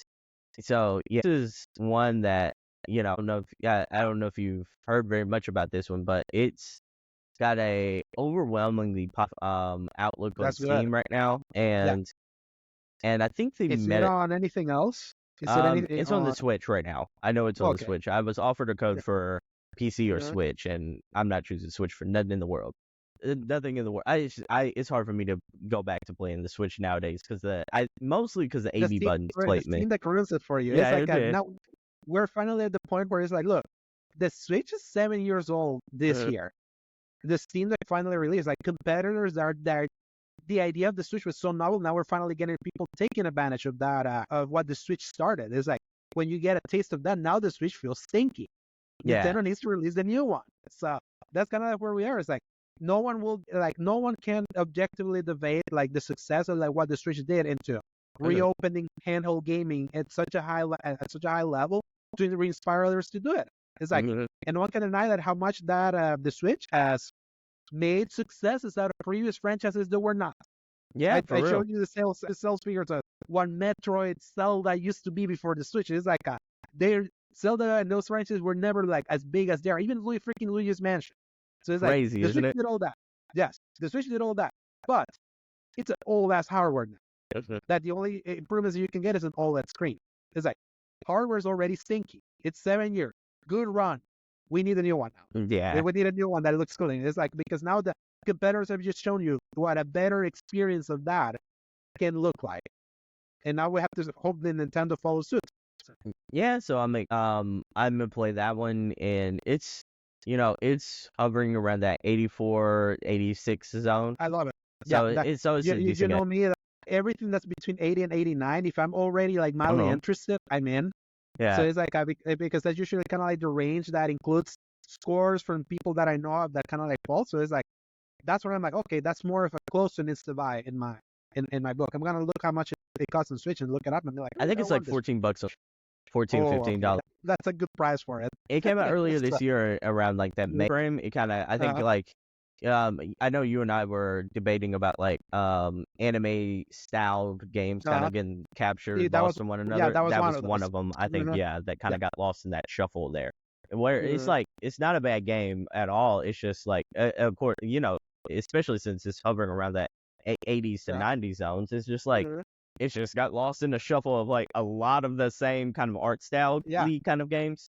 so, yeah, this is one that, I don't know if you've heard very much about this one, but it's got a overwhelmingly outlook on Steam right now, and I think they Is it on anything else? It's on the Switch right now. I know it's on the Switch. I was offered a code for PC or Switch, and I'm not choosing Switch for nothing in the world. Nothing in the world. It's hard for me to go back to playing the Switch nowadays mostly because the AV buttons plate me. Steam that ruins it for you. Yeah, it's like now we're finally at the point where it's like, look, the Switch is 7 years old this year. The Steam that finally released, like competitors are there. The idea of the Switch was so novel. Now we're finally getting people taking advantage of that, of what the Switch started. It's like when you get a taste of that, now the Switch feels stinky. Nintendo needs to release the new one. So that's kind of like where we are. It's like no one can objectively debate like the success of like what the Switch did into reopening handheld gaming at such a high level to re-inspire others to do it. It's like, and no one can deny that how much that the Switch has made successes out of previous franchises that were not. Yeah, I showed you the sales figures of what Metroid, Zelda used to be before the Switch. It's like Zelda and those franchises were never like as big as they are. Even Luigi's Mansion. So it's crazy, like the isn't Switch it? did all that. Yes, the Switch did all that, but it's an old ass hardware now. That the only improvements you can get is an OLED screen. It's like hardware is already stinky. It's 7 years. Good run. We need a new one now. Yeah. We need a new one that looks good. It's like, because now the competitors have just shown you what a better experience of that can look like. And now we have to hope the Nintendo follows suit. Yeah, so I'm gonna play that one, and it's hovering around that 84, 86 zone. I love it. So it's a decent you know me, everything that's between 80 and 89, if I'm already like mildly interested, I'm in. Yeah. So it's like because that's usually kind of like the range that includes scores from people that I know of that kind of like fall. So it's like that's where I'm like, okay, that's more of a close to needs to buy in my book. I'm gonna look how much it costs on Switch and look it up and be like, I think it's like $14, $14, $15. That's a good price for it. It came out earlier this year around like that May frame. It kind of, I think like, I know you and I were debating about like anime styled games kind of getting captured, lost from one another. Yeah, that was one of them. I think that kind of got lost in that shuffle there. Where it's like it's not a bad game at all. It's just like of course, especially since it's hovering around that 80s to 90s zones. It's just like it's just got lost in the shuffle of like a lot of the same kind of art style kind of games.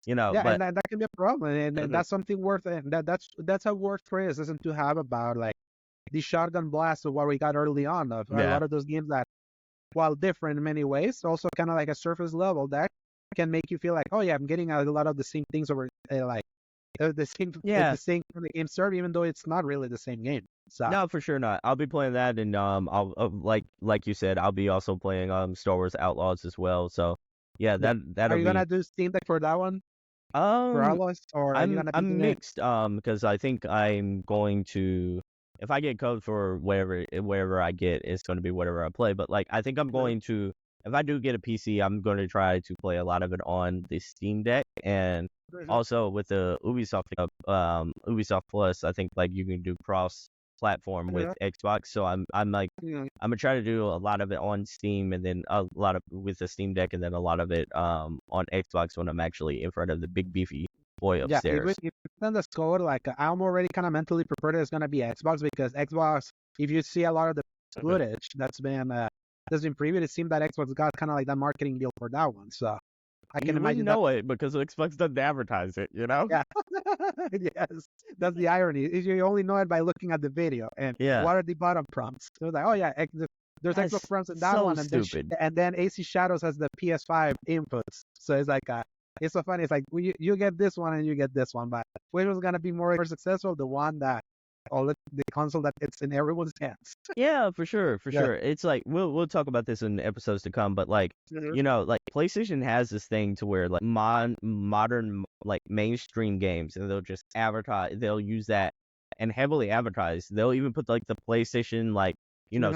Yeah, But and that can be a problem, and that's something worth it. That's a worth criticism to have about like the shotgun blast of what we got early on of a lot of those games that, while different in many ways, also kind of like a surface level that can make you feel like, oh yeah, I'm getting a lot of the same things over the same the same from the game serve, even though it's not really the same game. So no, for sure not. I'll be playing that, and I'll like you said, I'll be also playing Star Wars Outlaws as well. So yeah, that'll are you be. gonna do Steam Deck for that one? For Outlaws, or are you gonna be I'm mixed because I think I'm going to, if I get code for wherever I get, it's going to be whatever I play. But like I think I'm going to, if I do get a PC, I'm going to try to play a lot of it on the Steam Deck, and also with the Ubisoft Plus, I think like you can do cross platform with Xbox. So I'm like I'm gonna try to do a lot of it on Steam, and then a lot of with the Steam Deck, and then a lot of it on Xbox when I'm actually in front of the big beefy boy upstairs. If you send us code, like I'm already kind of mentally prepared that it's gonna be Xbox, because Xbox, if you see a lot of the footage that's been previewed, it seemed that Xbox got kind of like that marketing deal for that one. So I can imagine it because Xbox doesn't advertise it, you know? Yeah. Yes, that's the irony. Is you only know it by looking at the video, and what are the bottom prompts? So it's like, oh yeah, there's Xbox prompts in that so one, and stupid. then AC Shadows has the PS5 inputs. So it's like it's so funny. It's like you get this one and you get this one, but which was gonna be more successful? The one that the console that it's in everyone's hands. Yeah, for sure. It's like we'll talk about this in episodes to come, but like you know, like PlayStation has this thing to where like modern like mainstream games, and they'll just advertise. They'll use that and heavily advertise. They'll even put like the PlayStation like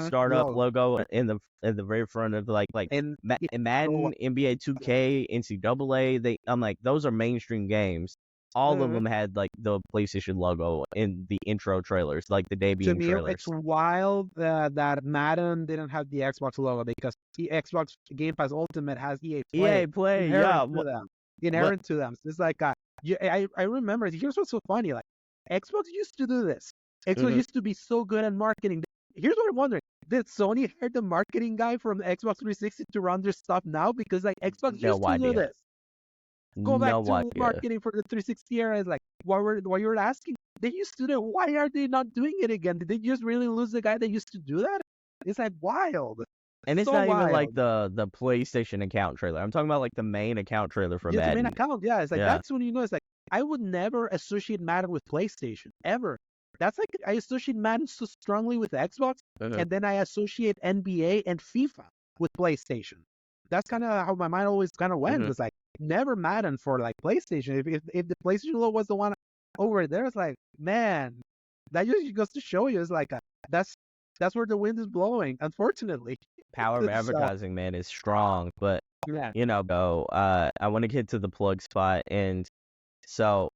startup logo in the very front of like in Madden, NBA 2K, NCAA. I'm like, those are mainstream games. All of them had like the PlayStation logo in the intro trailers, like the debuting trailers. It's wild that Madden didn't have the Xbox logo, because the Xbox Game Pass Ultimate has EA Play. Inherent to them. So it's like I remember. Here's what's so funny. Like Xbox used to do this. Xbox used to be so good at marketing. Here's what I'm wondering: did Sony hire the marketing guy from Xbox 360 to run their stuff now? Because like Xbox used to do this. Go back to marketing for the 360 era. Is like what you were asking. They used to do. Why are they not doing it again? Did they just really lose the guy that used to do that? It's like wild. And it's so not wild. Even like the PlayStation account trailer. I'm talking about like the main account trailer for Madden. The main account, yeah. It's like that's when you know. It's like I would never associate Madden with PlayStation ever. That's like I associate Madden so strongly with Xbox, and then I associate NBA and FIFA with PlayStation. That's kind of how my mind always kind of went. It's like never Madden for like PlayStation. If the PlayStation logo was the one over there, it's like, man, that just goes to show you. It's like that's where the wind is blowing. Unfortunately, power of advertising, man, is strong. But you know, I want to get to the plug spot, and so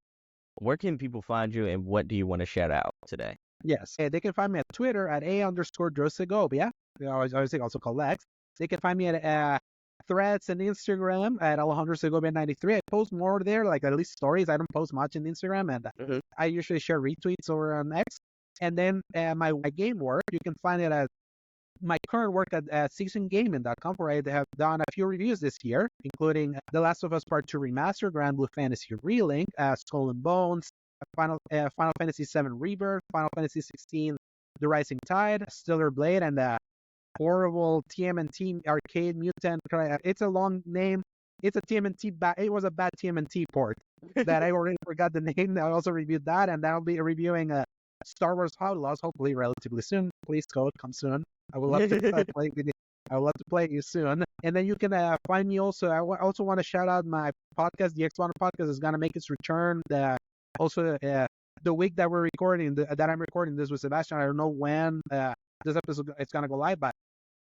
where can people find you, and what do you want to shout out today? Yes, they can find me at Twitter at @A_Segovia. I always also called Lex. They can find me at Threads and Instagram at Alejandro Segovia 93. I post more there, like at least stories. I don't post much on Instagram, and I usually share retweets over on X. And then my game work, you can find it at my current work at seasongaming.com, where I have done a few reviews this year, including The Last of Us Part 2 Remaster, Grand Blue Fantasy Relink, Skull and Bones, Final Fantasy VII Rebirth, Final Fantasy 16 The Rising Tide, Stellar Blade, and horrible TMNT Arcade Mutant. It's a long name. It's a TMNT. It was a bad TMNT port that I already forgot the name. I also reviewed that, and I'll be reviewing Star Wars Outlaws, hopefully relatively soon. Please, code, come soon. I would love to play with you. I would love to play you soon. And then you can find me also. I also want to shout out my podcast. The X1 podcast is gonna make its return. The week that we're recording, that I'm recording this with Sebastion. I don't know when this episode it's gonna go live, but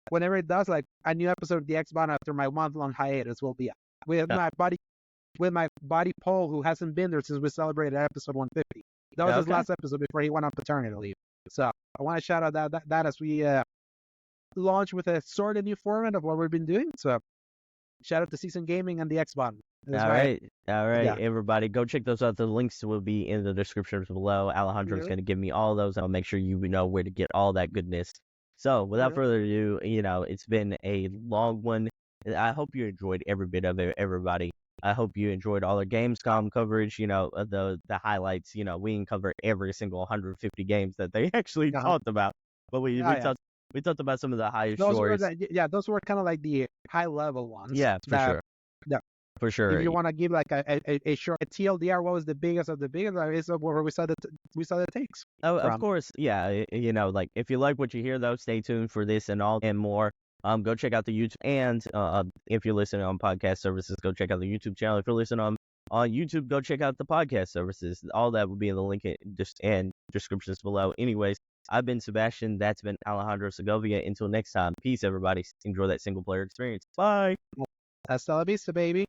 whenever it does, like a new episode of the X-Bond after my month-long hiatus will be up. With my buddy Paul, who hasn't been there since we celebrated episode 150. That was his last episode before he went on paternity leave. So I want to shout out that as we launch with a sort of new format of what we've been doing. So shout out to Season Gaming and the X-Bond. All right, everybody, go check those out. The links will be in the description below. Alejandro is going to give me all those. I'll make sure you know where to get all that goodness. So without further ado, it's been a long one. I hope you enjoyed every bit of it, everybody. I hope you enjoyed all the Gamescom coverage, the highlights. We didn't cover every single 150 games that they actually talked about, but we talked about some of the highest stories. Those were kind of like the high level ones. Yeah, sure. Yeah. For sure. If you want to give like a short TLDR, what was the biggest of the biggest? Is where we saw the takes. Of course, yeah. Like if you like what you hear, though, stay tuned for this and all and more. Go check out the YouTube, and if you're listening on podcast services, go check out the YouTube channel. If you're listening on YouTube, go check out the podcast services. All that will be in the link and descriptions below. Anyways, I've been Sebastion. That's been Alejandro Segovia. Until next time, peace, everybody. Enjoy that single player experience. Bye. Hasta la vista, baby.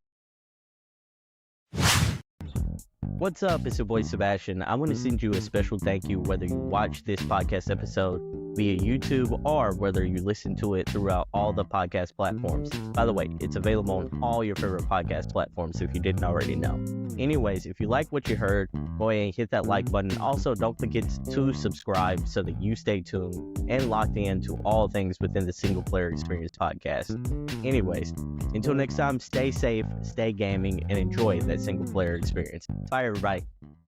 What's up? It's your boy Sebastion. I want to send you a special thank you whether you watch this podcast episode via YouTube or whether you listen to it throughout all the podcast platforms. By the way, it's available on all your favorite podcast platforms if you didn't already know. Anyways, if you like what you heard, go ahead and hit that like button. Also, don't forget to subscribe so that you stay tuned and locked in to all things within the Single Player Experience podcast. Anyways, until next time, stay safe, stay gaming, and enjoy that single player experience. Bye, everybody.